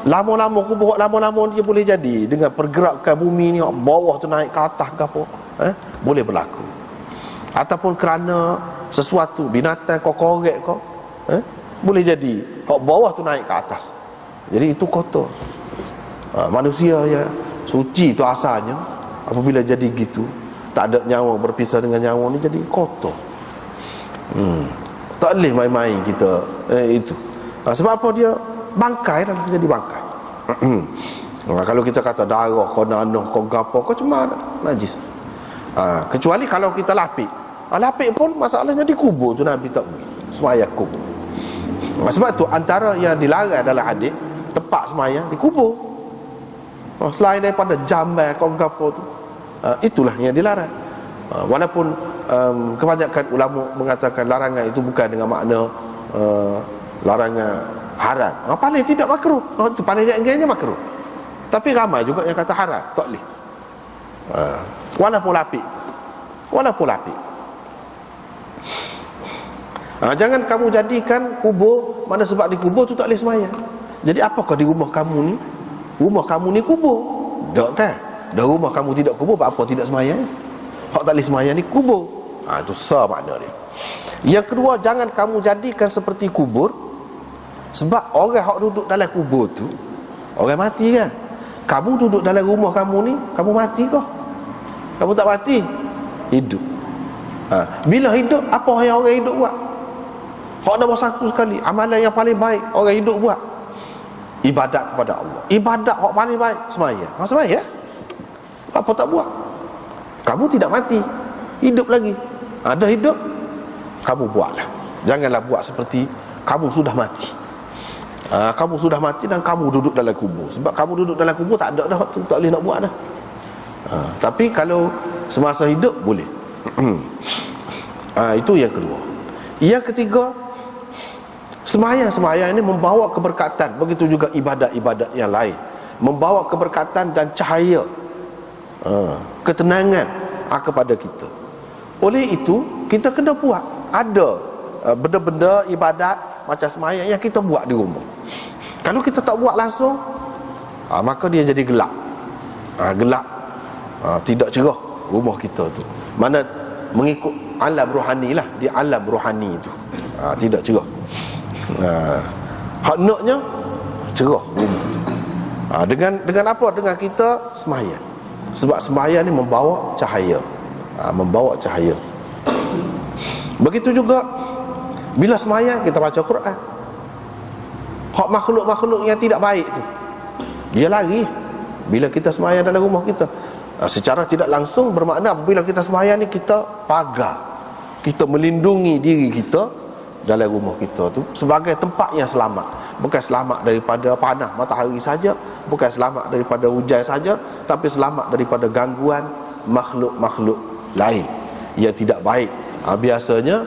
lama-lama kubur, lama-lama dia boleh jadi dengan pergerakan bumi ni, bawah tu naik ke atas ke apa, boleh berlaku. Ataupun kerana sesuatu binatang kau korek kau, boleh jadi bawah tu naik ke atas. Jadi itu kotor. Manusia yang suci tu asalnya, apabila jadi gitu, tak ada nyawa berpisah dengan nyawa ni, jadi kotor. Tak boleh main-main kita itu. Sebab apa? Dia bangkai dah, jadi bangkai. Kalau kita kata darah kau nanah kau gapo kau cuma najis. Kecuali kalau kita lapik. Lapik pun masalahnya di kubur tu Nabi tak boleh. semaya kubur. Sebab tu antara yang dilarang dalam hadis tempat semaya di kubur. Selain daripada jamban apa tu, itulah yang dilarang. Walaupun kebanyakan ulama mengatakan larangan itu bukan dengan makna larangan haram. Paling tidak makruh. Itu paling ringannya makruh. Tapi ramai juga yang kata haram, tak boleh. Walaupun lapik. Jangan kamu jadikan kubur, mana sebab di kubur tu tak boleh semaya. Jadi apakah di rumah kamu ni? Rumah kamu ni kubur. Tak kan? Dah rumah kamu tidak kubur, apa tidak semaya? Hak tak boleh semaya ni kubur. Itu sah makna dia. Yang kedua, jangan kamu jadikan seperti kubur. Sebab orang hak duduk dalam kubur tu orang mati kan? Kamu duduk dalam rumah kamu ni, kamu mati kah? Kamu tak mati, hidup. Bila hidup, apa yang orang hidup buat? Hak nombor satu sekali, amalan yang paling baik orang hidup buat, ibadat kepada Allah. Ibadat hak paling baik semaya. Semaya. Apa tak buat? Kamu tidak mati, hidup lagi. Ada hidup, kamu buatlah. Janganlah buat seperti kamu sudah mati. Kamu sudah mati dan kamu duduk dalam kubur. Sebab kamu duduk dalam kubur tak ada dah waktu, tak boleh nak buat dah. Tapi kalau semasa hidup boleh. Itu yang kedua. Yang ketiga, semaya ini membawa keberkatan. Begitu juga ibadat-ibadat yang lain, membawa keberkatan dan cahaya, ketenangan kepada kita. Oleh itu kita kena buat. Ada benda-benda ibadat macam semaya yang kita buat di rumah. Kalau kita tak buat langsung, maka dia jadi gelap. Gelap, tidak cerah rumah kita tu. Mana mengikut alam rohani lah. Di alam rohani tu tidak cerah. Hak naknya cerah rumah tu. Dengan apa? Dengan kita semaya. Sebab semaya ni membawa cahaya. Membawa cahaya. Begitu juga bila semaya kita baca Quran. Hak makhluk-makhluk yang tidak baik tu, dia lari bila kita semaya dalam rumah kita. Secara tidak langsung bermakna bila kita semaya ni kita pagar, kita melindungi diri kita dalam rumah kita tu sebagai tempat yang selamat. Bukan selamat daripada panas matahari saja, bukan selamat daripada hujan saja, tapi selamat daripada gangguan makhluk-makhluk lain yang tidak baik. Biasanya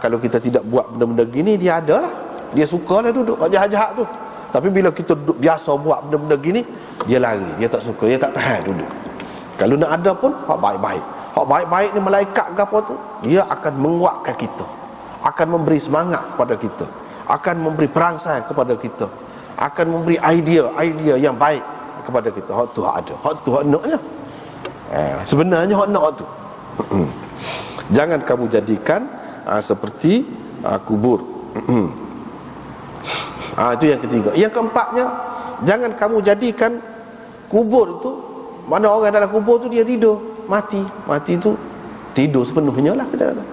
kalau kita tidak buat benda-benda gini, dia ada lah, dia sukalah duduk jahat-jahat tu. Tapi bila kita duduk biasa buat benda-benda gini, dia lari, dia tak suka, dia tak tahan duduk. Kalau nak ada pun hak baik-baik. Hak baik-baik ni malaikat ke apa tu, dia akan menguatkan kita, akan memberi semangat kepada kita, akan memberi perangsang kepada kita, akan memberi idea yang baik kepada kita. Hak tu hak ada, hak tu hak naknya. Sebenarnya hak nak tu. Jangan kamu jadikan seperti kubur. Itu yang ketiga. Yang keempatnya, jangan kamu jadikan kubur itu, mana orang dalam kubur tu dia tidur, mati tu tidur sepenuhnya lah kita kata.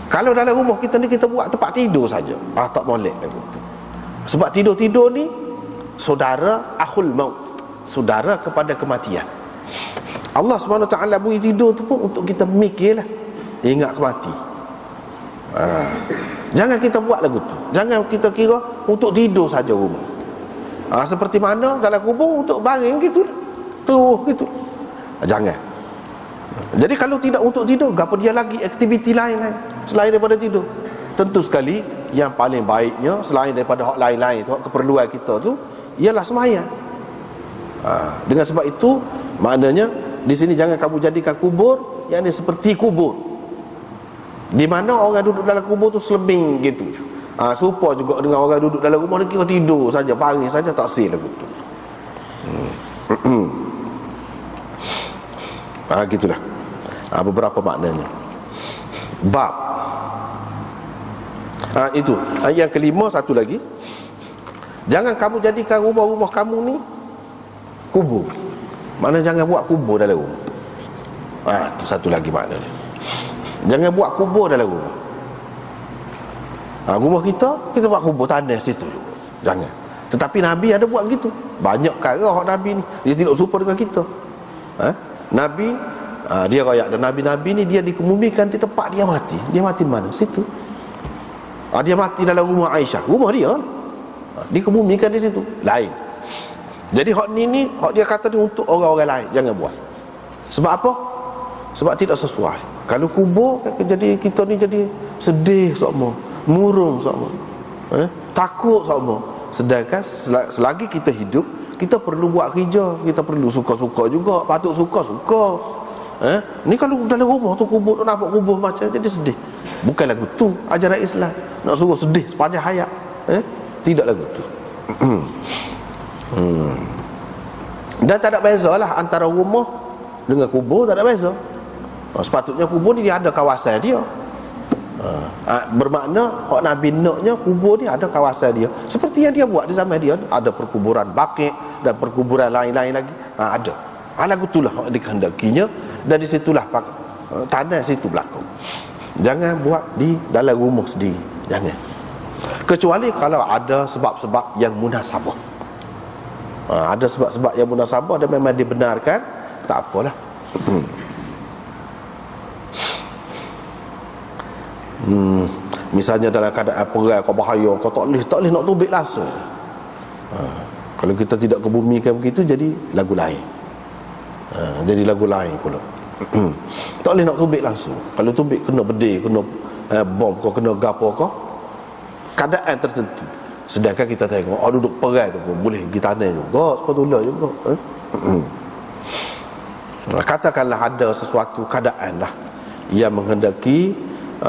Kalau dalam rumah kita ni kita buat tempat tidur saja, tak molek begitu. Sebab tidur ni saudara akhul maut, saudara kepada kematian. Allah SWT beri tidur tu pun untuk kita mikirlah, ingat kemati. Jangan kita buat lagu tu. Jangan kita kira untuk tidur saja rumah. Seperti mana dalam kubur untuk baring gitu, terus gitu. Jangan. Jadi kalau tidak untuk tidur, apa dia lagi aktiviti lain selain daripada tidur? Tentu sekali yang paling baiknya selain daripada hak lain-lain tu, hak keperluan kita tu, ialah sembahyang. Dengan sebab itu maknanya di sini jangan kamu jadikan kubur yang ini seperti kubur, di mana orang duduk dalam kubur tu selebing gitu. Serupa juga dengan orang duduk dalam rumah ni kira tidur saja, baring saja, tak sih lagu tu. Gitulah beberapa maknanya. Bab itu. Yang kelima, satu lagi, jangan kamu jadikan rumah-rumah kamu ni kubur. Mana jangan buat kubur dalam rumah. Itu satu lagi maknanya. Jangan buat kubur dalam rumah. Rumah kita buat kubur tanah situ juga. Jangan. Tetapi Nabi ada buat begitu. Banyak perkara Nabi ni dia tidak serupa dengan kita. Nabi dia royak, dan Nabi-Nabi ni dia dikemumikan di tempat dia mati. Dia mati mana? Situ. Dia mati dalam rumah Aisyah, rumah dia lah. Dikebumikan di situ, lain. Jadi hak ni hak dia kata ni untuk orang-orang lain, jangan buat. Sebab apa? Sebab tidak sesuai. Kalau kubur, jadi kita ni jadi sedih semua, murung semua, takut semua. Sedangkan selagi kita hidup, kita perlu buat kerja, kita perlu suka-suka juga, patut suka-suka. Ni kalau dalam rumah tu kubur, tu nampak kubur macam jadi sedih. Bukan lagu tu ajaran Islam. Nak suruh sedih sepanjang hayat. Tidak lagu tu. Dan tak ada beza lah antara rumah dengan kubur, tak ada beza. Sepatutnya kubur ni dia ada kawasan dia. Bermakna hak Nabi naknya kubur ni ada kawasan dia. Seperti yang dia buat di zaman dia, ada perkuburan Baqi' dan perkuburan lain-lain lagi. Ada. Lagu itulah hak dikehendakinya, dan di situlah tanah situ berlaku. Jangan buat di dalam rumah sendiri. Jangan. Kecuali kalau ada sebab-sebab yang munasabah. Ada sebab-sebab yang munasabah dan memang dibenarkan, tak apalah. Misalnya dalam keadaan perang kau bahaya, kau tak boleh nak tubik langsung. Kalau kita tidak kebumikan begitu, jadi lagu lain. Jadi lagu lain pula. Tak boleh nak tubik langsung. Kalau tubik kena bedil, kena bom kau, kena gapo kau, keadaan tertentu. Sedangkan kita tengok duduk perang tu pun boleh pergi tanah juga, sepatutnya juga. Katakanlah ada sesuatu keadaan lah yang menghendaki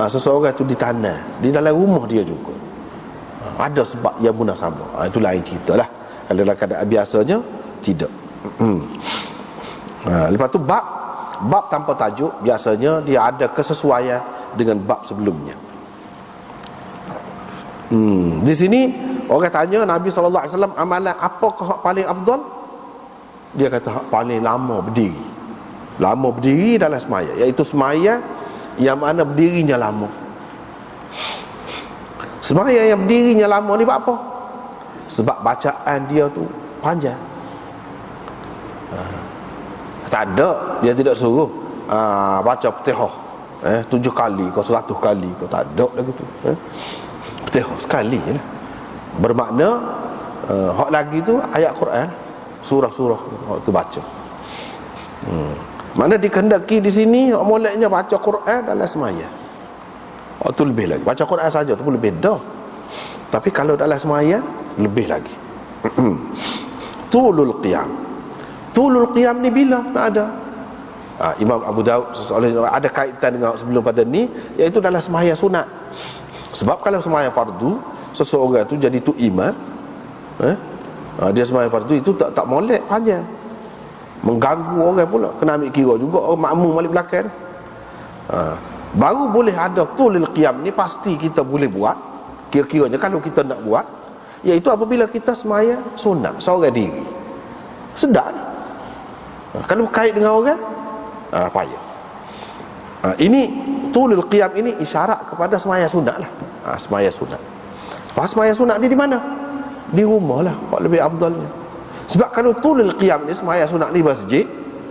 seseorang itu di tanah, di dalam rumah dia juga. Ada sebab yang munasabah. Itu lain cerita lah. Kalau dalam keadaan biasanya tidak. Lepas tu bab tanpa tajuk, biasanya dia ada kesesuaian dengan bab sebelumnya. Di sini orang tanya Nabi SAW, amalan apakah hak paling afdal? Dia kata hak paling lama berdiri. Lama berdiri dalam semaya, iaitu semaya yang mana berdirinya lama. Semaya yang berdirinya lama ni buat apa? Sebab bacaan dia tu panjang. Tak ada, dia tidak suruh baca Fatihah 7 kali ke 100 kali ke, tak ada lagu tu. Fatihah sekali je lah. Bermakna hak lagi tu ayat Quran, surah-surah hak tu baca. Mana dikehendaki di sini hak moleknya baca Quran dalam semaya. Hak tu lebih lagi. Baca Quran saja tu pun lebih dah. Tapi kalau dalam semaya lebih lagi. Tulul qiyam. Tulul qiyam ni bila nak ada? Imam Abu Daud ada kaitan dengan sebelum pada ni, iaitu dalam semaya sunat. Sebab kalau semaya fardu, seseorang tu jadi tu imam, dia semaya fardu itu tak molek panjang, mengganggu orang pula, kena ambil kira juga orang makmum balik belakang. Baru boleh ada tulul qiyam ni, pasti kita boleh buat. Kira-kiranya kalau kita nak buat, iaitu apabila kita semaya sunat seorang diri. Sedap. Kalau berkait dengan orang, payah. Ini tulul qiyam ini isyarat kepada semaya sunat lah. Semaya sunat. Pas semaya sunat ni di mana? Di rumah lah, pak lebih afdalnya. Sebab kalau tulul qiyam ni semaya sunat di masjid,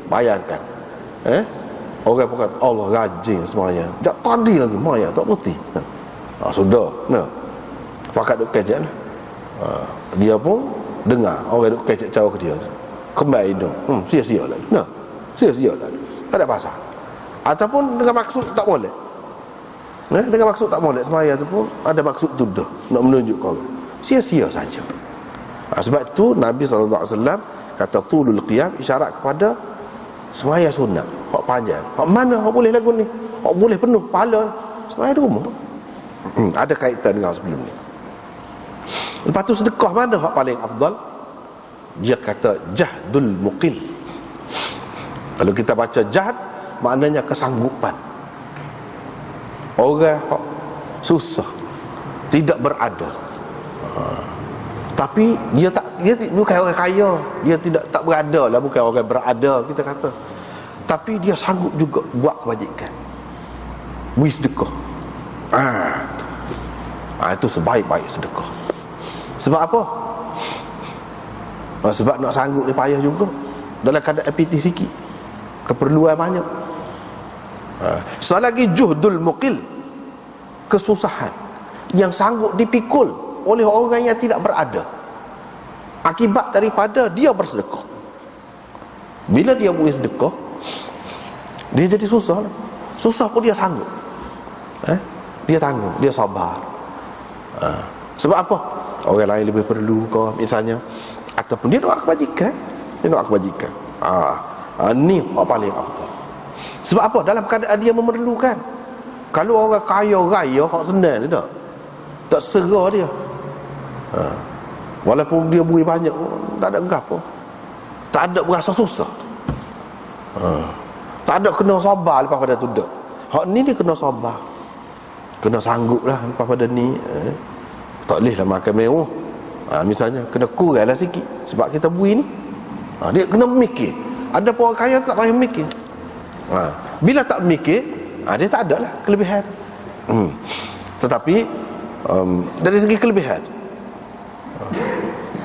bayangkan orang pun kata Allah rajin semaya. Tak tadi lagi maya tak putih. Sudah. Pakat duk kecek lah. Dia pun dengar orang duk kecek cawa ke dia. Kembali hidung. Sia-sia lah. Sia-sia lah. Tak ada pasal. Ataupun dengan maksud tak boleh. Dengan maksud tak boleh semaya tu pun ada maksud tu dah, nak menunjuk kau. Sia-sia saja. Sebab tu Nabi SAW kata tulul qiyam isyarat kepada semaya sunat, hak panjang. Hak mana hak boleh lagu ni? Hak boleh penuh pahala semaya di rumah. Ada kaitan dengan sebelum ni. Lepas tu sedekah mana hak paling afdal? Dia kata jahdul muqil. Kalau kita baca jahd, maknanya kesanggupan. Orang susah, tidak berada, tapi dia bukan orang kaya, dia tak berada lah, bukan orang berada kita kata, tapi dia sanggup juga buat kebajikan, beri sedekah. Itu sebaik-baik sedekah. Sebab apa? Sebab nak sanggup ni payah juga. Dalam keadaan piti sikit, keperluan banyak. Selagi juhdul muqil, kesusahan, yang sanggup dipikul oleh orang yang tidak berada, akibat daripada dia bersedekah. Bila dia beri sedekah, dia jadi susah lah. Susah pun dia sanggup, dia tanggung, dia sabar. Sebab apa? Orang lain lebih perlu kau misalnya, ataupun dia nak kebajikan, ni yang paling afdal. Sebab apa? Dalam keadaan dia memerlukan. Kalau orang kaya raya, hak senang dia tak serah dia. Walaupun dia beri banyak, tak ada apa, tak ada berasa susah. Tak ada kena sabar lepas pada tu dak. Hak ni dia kena sabar, kena sanggup lah lepas pada ni. Tak boleh lah makan mewah. Misalnya kena kuranglah sikit sebab kita beri ni. Dia kena mikir. Ada pun orang kaya tak payah mikir. Bila tak mikir, dia tak ada lah kelebihan tu. Tetapi dari segi kelebihan,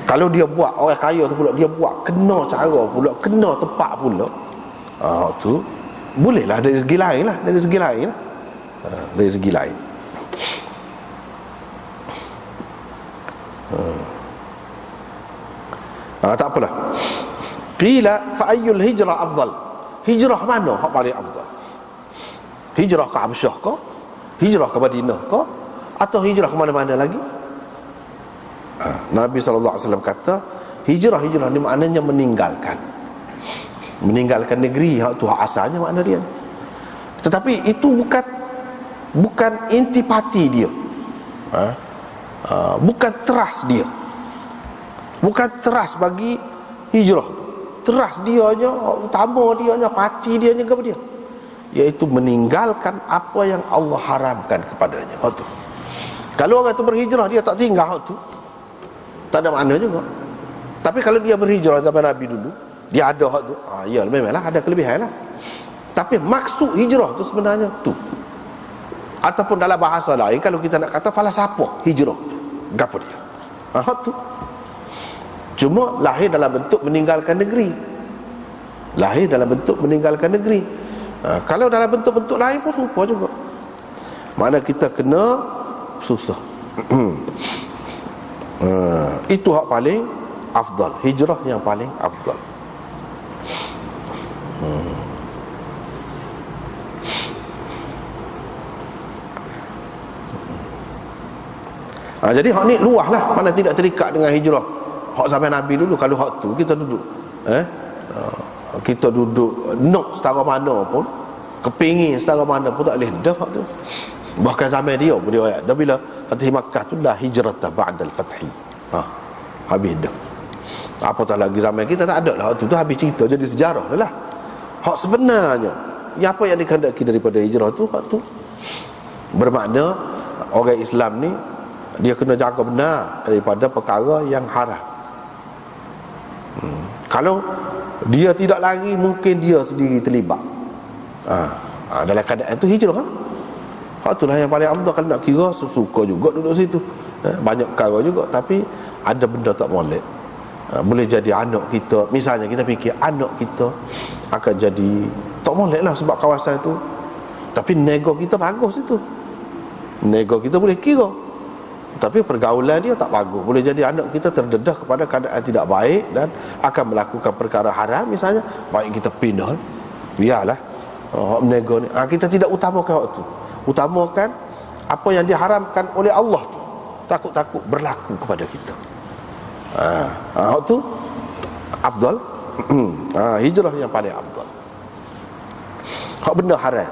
kalau dia buat, orang kaya tu pula dia buat kena cara pula, kena tepat pula, tu bolehlah dari segi lain lah. Dari segi lain. Tak apalah. Qila fa ayyul hijrah afdal? Hijrah mana hak paling afdal? Hijrah ke Habsyah ke? Hijrah ke Madinah ke? Atau hijrah ke mana-mana lagi? Nabi SAW kata, hijrah ni maknanya meninggalkan negeri, hak tu hak asalnya makna dia. Tetapi itu bukan intipati dia, bukan teras dia, bukan teras bagi hijrah. Teras dia nya, utama dia nya, pati dia nya kepada dia, iaitu meninggalkan apa yang Allah haramkan kepadanya. Hak tu. Kalau orang tu berhijrah, dia tak tinggal hak tu, tak ada makna juga. Tapi kalau dia berhijrah zaman Nabi dulu, dia ada hak tu, ya memanglah ada kelebihan lah. Tapi maksud hijrah tu sebenarnya tu. Ataupun dalam bahasa lain, kalau kita nak kata falsafah hijrah, gapo dia? Hak tu. Cuma lahir dalam bentuk meninggalkan negeri. Kalau dalam bentuk-bentuk lain pun serupa juga. Mana kita kena susah. Itu hak paling afdal, hijrah yang paling afdal. Jadi hak ni luah lah, mana tidak terikat dengan hijrah. Hak zaman Nabi dulu, kalau hak tu kita duduk kita duduk nak setara mana pun, kepingin setara mana pun tak boleh dah hak tu. Bahkan zaman dia pun dia ayat dah, bila Fatih Makkah tu la hijrata ba'dal fathi. Habis dah. Apatah lagi zaman kita tak ada lah hak tu habis cerita, jadi sejarah dah lah. Hak sebenarnya apa yang dikehendaki daripada hijrah tu, hak tu bermakna orang Islam ni dia kena jaga benar daripada perkara yang haram. Kalau dia tidak lari, mungkin dia sendiri terlibat. Dalam keadaan itu hijrah kan? Hak itulah yang paling afdal. Kalau nak kira, suka juga duduk situ. Banyak perkara juga, tapi ada benda tak molek. Boleh jadi anak kita, misalnya kita fikir anak kita akan jadi tak molek lah sebab kawasan itu. Tapi nego kita bagus itu. Nego kita boleh kira, tapi pergaulan dia tak bagus. Boleh jadi anak kita terdedah kepada keadaan tidak baik dan akan melakukan perkara haram misalnya. Baik kita pindah, biarlah menego ni. Kita tidak utamakan waktu, utamakan apa yang diharamkan oleh Allah tu, takut-takut berlaku kepada kita. Waktu afdal. Hijrah yang paling afdal. Hak benda haram.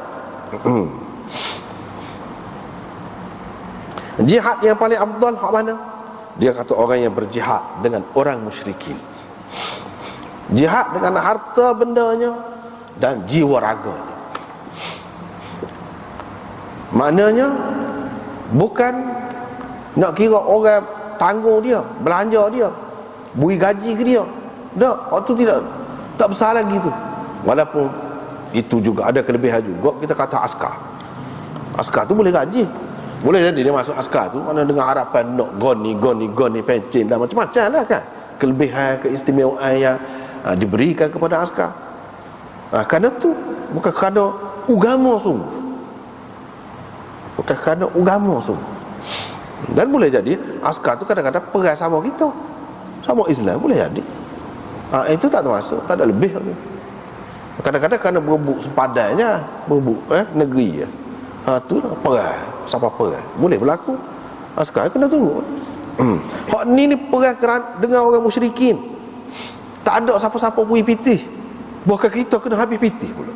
Jihad yang paling afdal hak mana? Dia kata orang yang berjihad dengan orang musyrikin. Jihad dengan harta bendanya dan jiwa raganya. Maknanya bukan nak kira orang tanggung dia, belanja dia, beri gaji ke dia. Tak, waktu tak besar lagi tu. Walaupun itu juga ada kelebihan juga. Kita kata askar. Askar tu boleh gaji. Boleh jadi dia masuk askar tu mana dengan harapan nak goni, pencen dan macam-macam lah kan. Kelebihan, keistimewaan yang diberikan kepada askar. Kerana tu bukan kerana agama sungguh. Bukan kerana agama sungguh. Dan boleh jadi askar tu kadang-kadang perang sama kita, sama Islam, boleh jadi. Itu tak termasuk, tak ada lebih. Kadang-kadang kerana berebut sepadannya, berebut negeri. Tu perang, siapa perang, boleh berlaku. Sekarang kena tunggu. Hak ni perang dengan orang musyrikin. Tak ada siapa-siapa pergi pitih. Bahkan kita kena habis pitih pula.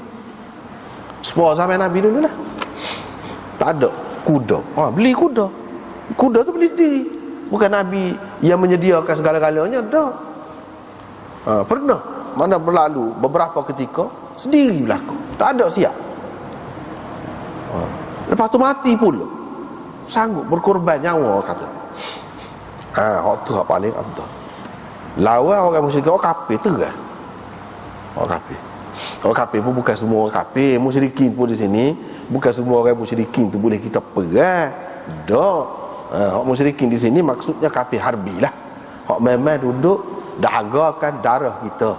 Sepuluh zaman Nabi dulu lah. Tak ada kuda. Beli kuda. Kuda tu beli sendiri. Bukan Nabi yang menyediakan segala-galanya. Dah. Pernah mana berlalu beberapa ketika sendiri berlaku. Tak ada siap. Lepas tu mati pula. Sanggup berkorban nyawa kata. Hak tu hak paling afdal. Lawan orang musyrik, orang kafir terah. Orang kafir. Orang kafir pun bukan semua orang kafir. Musyrikin pun di sini bukan semua orang musyrikin tu boleh kita perang. Dak. Hak musyrikin di sini maksudnya kafir harbi lah. Hak memang duduk dahagakan darah kita.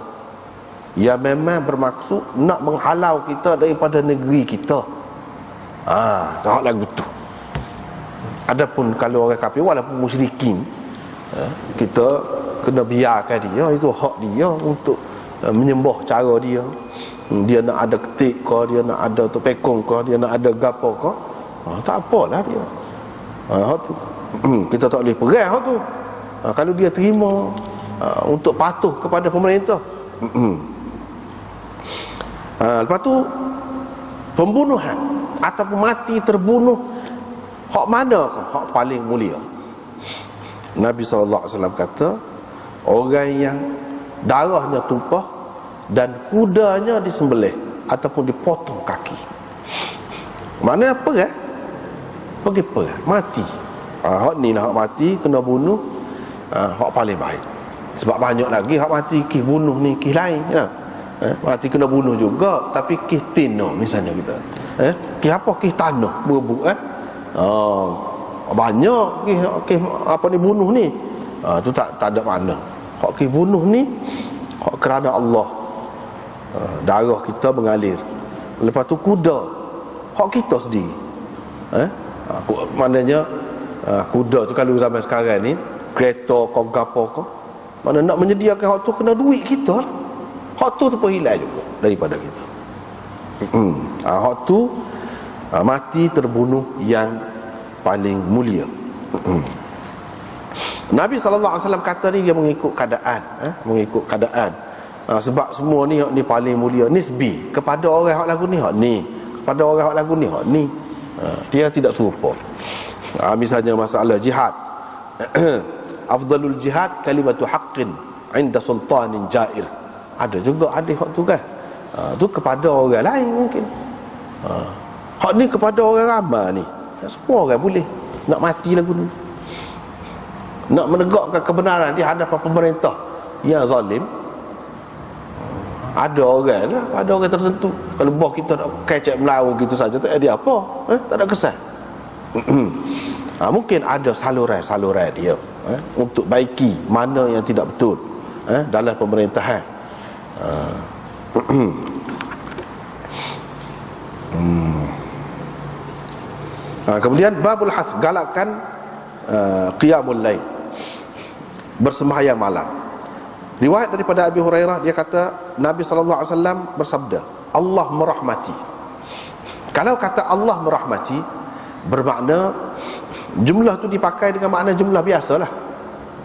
Yang memang bermaksud nak menghalau kita daripada negeri kita. Tak lagu tu. Adapun kalau orang kafir walaupun musyrikin, kita kena biarkan dia, itu hak dia untuk menyembah cara dia. Dia nak ada ketik ke, dia nak ada tu pekong ke, dia nak ada gapo ke, tak apalah dia. Hak tu kita tak boleh perang hak tu. Kalau dia terima untuk patuh kepada pemerintah. Lepas tu pembunuhan ataupun mati terbunuh, hak mana ke hak paling mulia? Nabi SAW kata, orang yang darahnya tumpah dan kudanya disembelih ataupun dipotong kaki. Mana apa pergi perang, mati. Hak ni lah hak mati, kena bunuh, hak paling baik. Sebab banyak lagi hak mati kis bunuh ni kis lain ya. Mati kena bunuh juga, tapi kis tino misalnya kita. Kis apa? Kis tanah berebut banyak kis apa ni bunuh ni. Tu tak ada makna. Hak kis bunuh ni hak kerana Allah. Darah kita mengalir. Lepas tu kuda hak kita sendiri. Maknanya kuda tu kalau zaman sekarang ni kereta kau gapo kau, mana nak menyediakan hak tu kena duit kita lah. Hak tu pun hilang juga daripada kita. Hak tu mati terbunuh yang paling mulia. Nabi SAW kata ni dia mengikut keadaan, mengikut keadaan. Sebab semua ni hak ni paling mulia, nisbi kepada orang hak lagu ni hak ni, kepada orang hak lagu ni hak ni. Dia tidak serupa. Misalnya masalah jihad. Afdalul jihad kalimatu haqqin 'inda sultanin jair. Ada juga hadis hak tu kan. Tu kepada orang lain mungkin. Hak ni kepada orang ramai ni. Semua orang boleh nak mati lagu ni. Nak menegakkan kebenaran di hadapan pemerintah yang zalim. Ada orang lah, ada orang tertentu. Kalau bawah kita nak kecek melawan gitu saja, tak ada apa, tak ada kesan. Mungkin ada saluran dia untuk baiki mana yang tidak betul dalam pemerintahan. Kemudian babul has, galakkan qiyamul lail, bersembahyang malam. Riwayat daripada Abi Hurairah, dia kata Nabi SAW bersabda, Allah merahmati. Kalau kata Allah merahmati, bermakna jumlah tu dipakai dengan makna jumlah biasalah,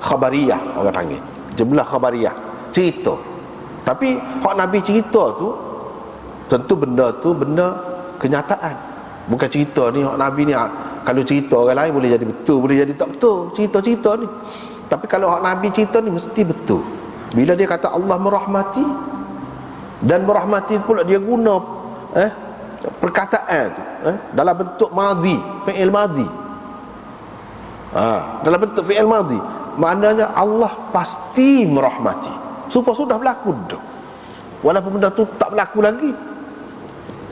khabariyah orang panggil, jumlah khabariyah, cerita. Tapi hak Nabi cerita tu tentu benda tu benda kenyataan, bukan cerita ni hak Nabi ni. Kalau cerita orang lain boleh jadi betul, boleh jadi tak betul cerita-cerita ni. Tapi kalau hak Nabi cerita ni mesti betul. Bila dia kata Allah merahmati, dan merahmati pula dia guna perkataan tu dalam bentuk madhi, fi'il madhi. Dalam bentuk fi'il madhi, maknanya Allah pasti merahmati. Supaya sudah berlaku dah. Walaupun benda tu tak berlaku lagi,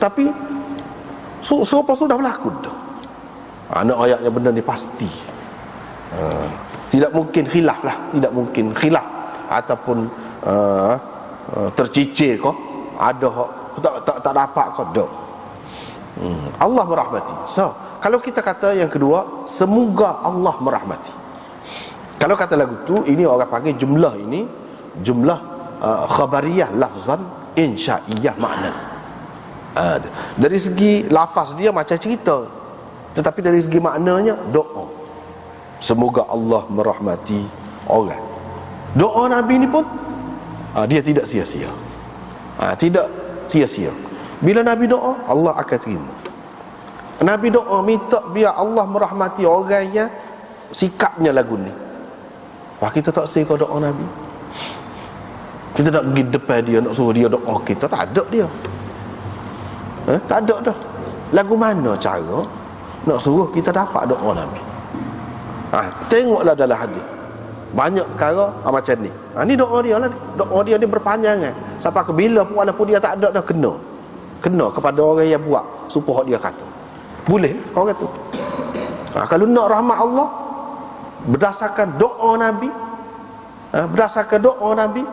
tapi supaya sudah berlaku dah. Nak ayatnya benda ni pasti. Tidak mungkin khilaf lah, tidak mungkin khilaf ataupun tercicir kau ada tak dapat kau dak. Allah merahmati. So Kalau kita kata yang kedua, semoga Allah merahmati. Kalau kata lagu tu, ini orang panggil jumlah ini jumlah khabariyah lafzan, insya'iyah makna. Dari segi lafaz dia macam cerita, tetapi dari segi maknanya doa. Semoga Allah merahmati orang. Doa Nabi ni pun dia tidak sia-sia. Tidak sia-sia. Bila Nabi doa, Allah akan terima. Nabi doa minta biar Allah merahmati orang yang sikapnya lagu ni. Kita tak sih kau doa Nabi. Kita nak pergi depan dia, nak suruh dia doa kita, tak ada dia. Tak ada dah. Lagu mana cara nak suruh kita dapat doa Nabi? Tengoklah dalam hadis. Banyak perkara macam ni. Ni doa dia lah. Doa dia ni berpanjangan. Sampai ke bila pun walaupun dia tak ada dah kena kepada orang yang buat supaya dia kata. Boleh orang tu. Kalau nak rahmat Allah berdasarkan doa Nabi, berdasarkan doa Nabi,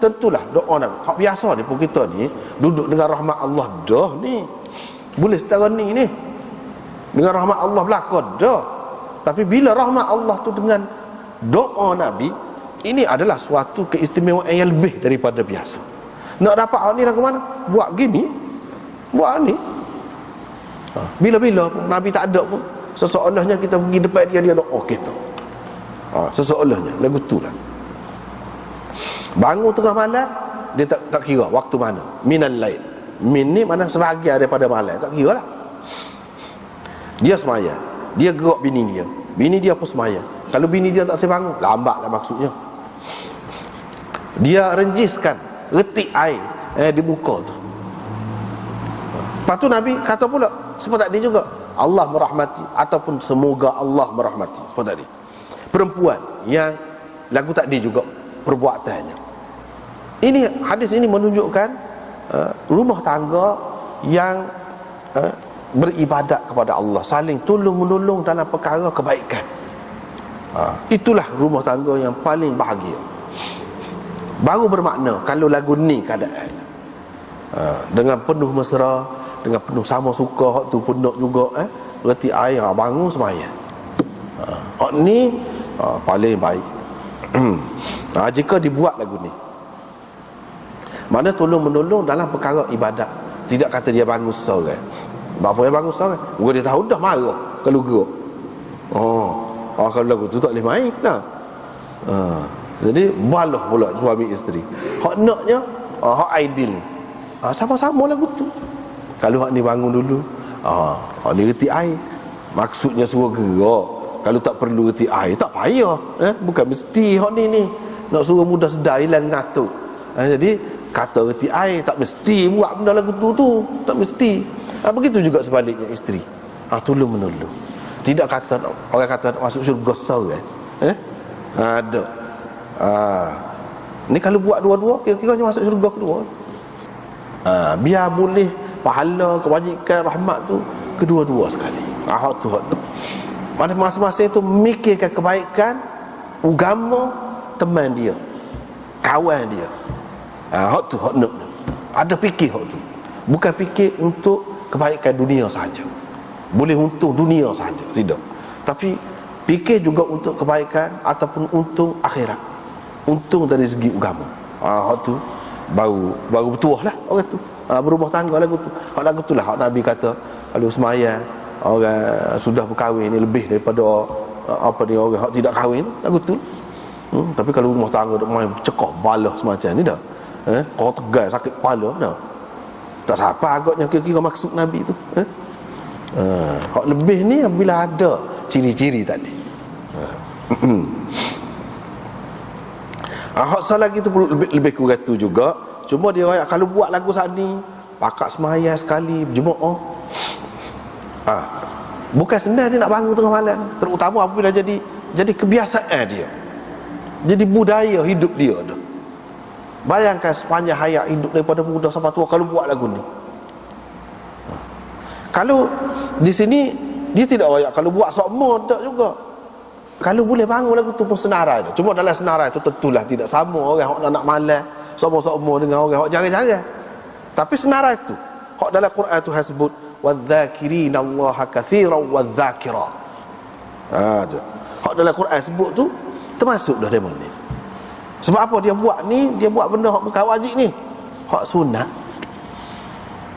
tentulah doa Nabi. Hak biasa ni pun kita ni duduk dengan rahmat Allah dah ni. Boleh setara ni dengan rahmat Allah belaka dah. Tapi bila rahmat Allah tu dengan doa Nabi, ini adalah suatu keistimewaan yang lebih daripada biasa. Nak dapat hak ni lagu mana? Buat gini, buat ni. Bila-bila pun Nabi tak ada pun, seseolahnya kita pergi depan dia doa kita. Seseolahnya lagu tu lah. Bangun tengah malam, dia tak kira waktu mana. Minal lail. Min ni mana sebahagian daripada malam, tak kira lah. Dia semaya, dia gerak bini dia pun semaya. Kalau bini dia tak sebangun, lambat lah maksudnya. Dia renjiskan retik air di muka tu. Lepas tu Nabi kata pula seperti tadi juga, Allah merahmati ataupun semoga Allah merahmati. Seperti tadi perempuan yang lagu tadi juga perbuatannya. Ini hadis ini menunjukkan rumah tangga yang beribadat kepada Allah, saling tolong menolong dalam perkara kebaikan. Itulah rumah tangga yang paling bahagia. Baru bermakna kalau lagu ni keadaan dengan penuh mesra, dengan penuh sama suka, hak tu pun nak juga reti air bangun semaya. Hak ni paling baik. Jika dibuat lagu ni, mana tolong menolong dalam perkara ibadat. Tidak kata dia bangun seorang. Bapa yang bangun seorang, dia tahu dah marah kalau gerak. Kalau lagu tu tak boleh main lah. Jadi balah pula suami isteri. Hak naknya, hak ideal ni, sama-sama lagu tu. Kalau hak ni bangun dulu, hak ni reti air, maksudnya suruh gerak. Kalau tak perlu reti air, tak payah. Bukan mesti hak ni nak suruh mudah sedar hilang ngatuk. Jadi kata reti air tak mesti buat benda lagu tu, tak mesti. Begitu juga sebaliknya isteri, tolong menolong. Tidak kata orang kata nak masuk syurga seorang. Ada. Ni kalau buat dua-dua, kira-kiranya masuk syurga kedua. Biar boleh pahala, kebajikan, rahmat tu kedua-dua sekali. Hak tu. Mana masing-masing tu mikirkan kebaikan agama teman dia, kawan dia. Hak tu hak nak. Ada fikir hak tu. Bukan fikir untuk kebaikan dunia saja. Boleh untuk dunia saja, tidak. Tapi fikir juga untuk kebaikan ataupun untung akhirat. Untung dari segi agama. Hak tu baru bertuah lah orang tu. Berumah tangga lagu tu. Hak lagu tu lah hak Nabi kata kalau semaya orang sudah berkahwin ni lebih daripada orang hak tidak kahwin lagu tu. Tapi kalau rumah tangga duk main cekok balah semacam ni dah. Kau tegal sakit kepala dah. Tak siapa agaknya kira-kira maksud Nabi tu. Hak lebih ni bila ada ciri-ciri tadi. Hak salah gitu lebih kurang tu juga. Cuma dia raya kalau buat lagu sani pakak semaya sekali berjemaah. Bukan senang dia nak bangun tengah malam, terutama apabila jadi kebiasaan dia. Jadi budaya hidup dia tu. Bayangkan sepanjang hayat hidup daripada muda sampai tua kalau buat lagu ni. Kalau di sini dia tidak royak, kalau buat sokmo tak juga. Kalau boleh bangun lagu tu pun senarai dah. Cuma dalam senarai tu tentulah tidak sama orang hok nak malam sokmo dengan orang hok jarang-jarang. Tapi senarai tu hok dalam Quran tu sebut wadh-dhakirina Allaha katsiran wadh-dhakira. Hak dalam Quran sebut tu termasuk dah demo ni. Sebab apa dia buat ni? Dia buat benda hak bukan wajib ni, hak sunat.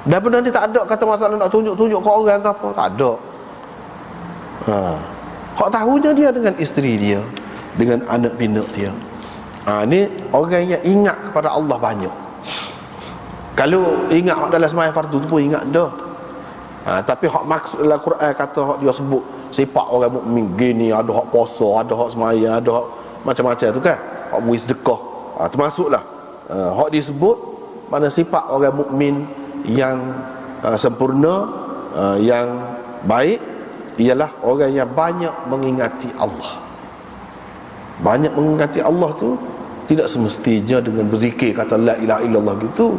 Dan benda ni tak ada kata masalah nak tunjuk-tunjuk ke orang ke apa, tak ada. Hak tahunya dia dengan isteri dia, dengan anak pinak dia. Ni orang yang ingat kepada Allah banyak. Kalau ingat hak dalam sembahyang fardu tu pun ingat dah. Tapi hak maksud dalam Quran kata hak dia sebut sifat orang mukmin gini, ada hak puasa, ada hak sembahyang, ada hak macam-macam tu kan. Hak beri sedekah. Termasuklah hak disebut mana sifat orang mukmin yang sempurna, yang baik ialah orang yang banyak mengingati Allah. Banyak mengingati Allah tu tidak semestinya dengan berzikir kata la ilaha illallah gitu.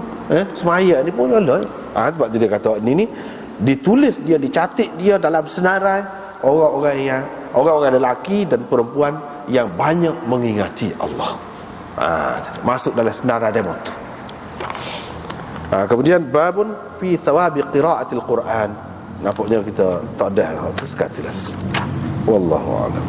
Semaya ni pun ada. Sebab dia kata ni ditulis dia, dicatat dia dalam senarai orang-orang lelaki dan perempuan yang banyak mengingati Allah. Masuk dalam senarai demo tu. Kemudian babun fi thawabi qiraatil Quran. Nampaknya kita tak ada tu sekali lah. Wallahu a'lam.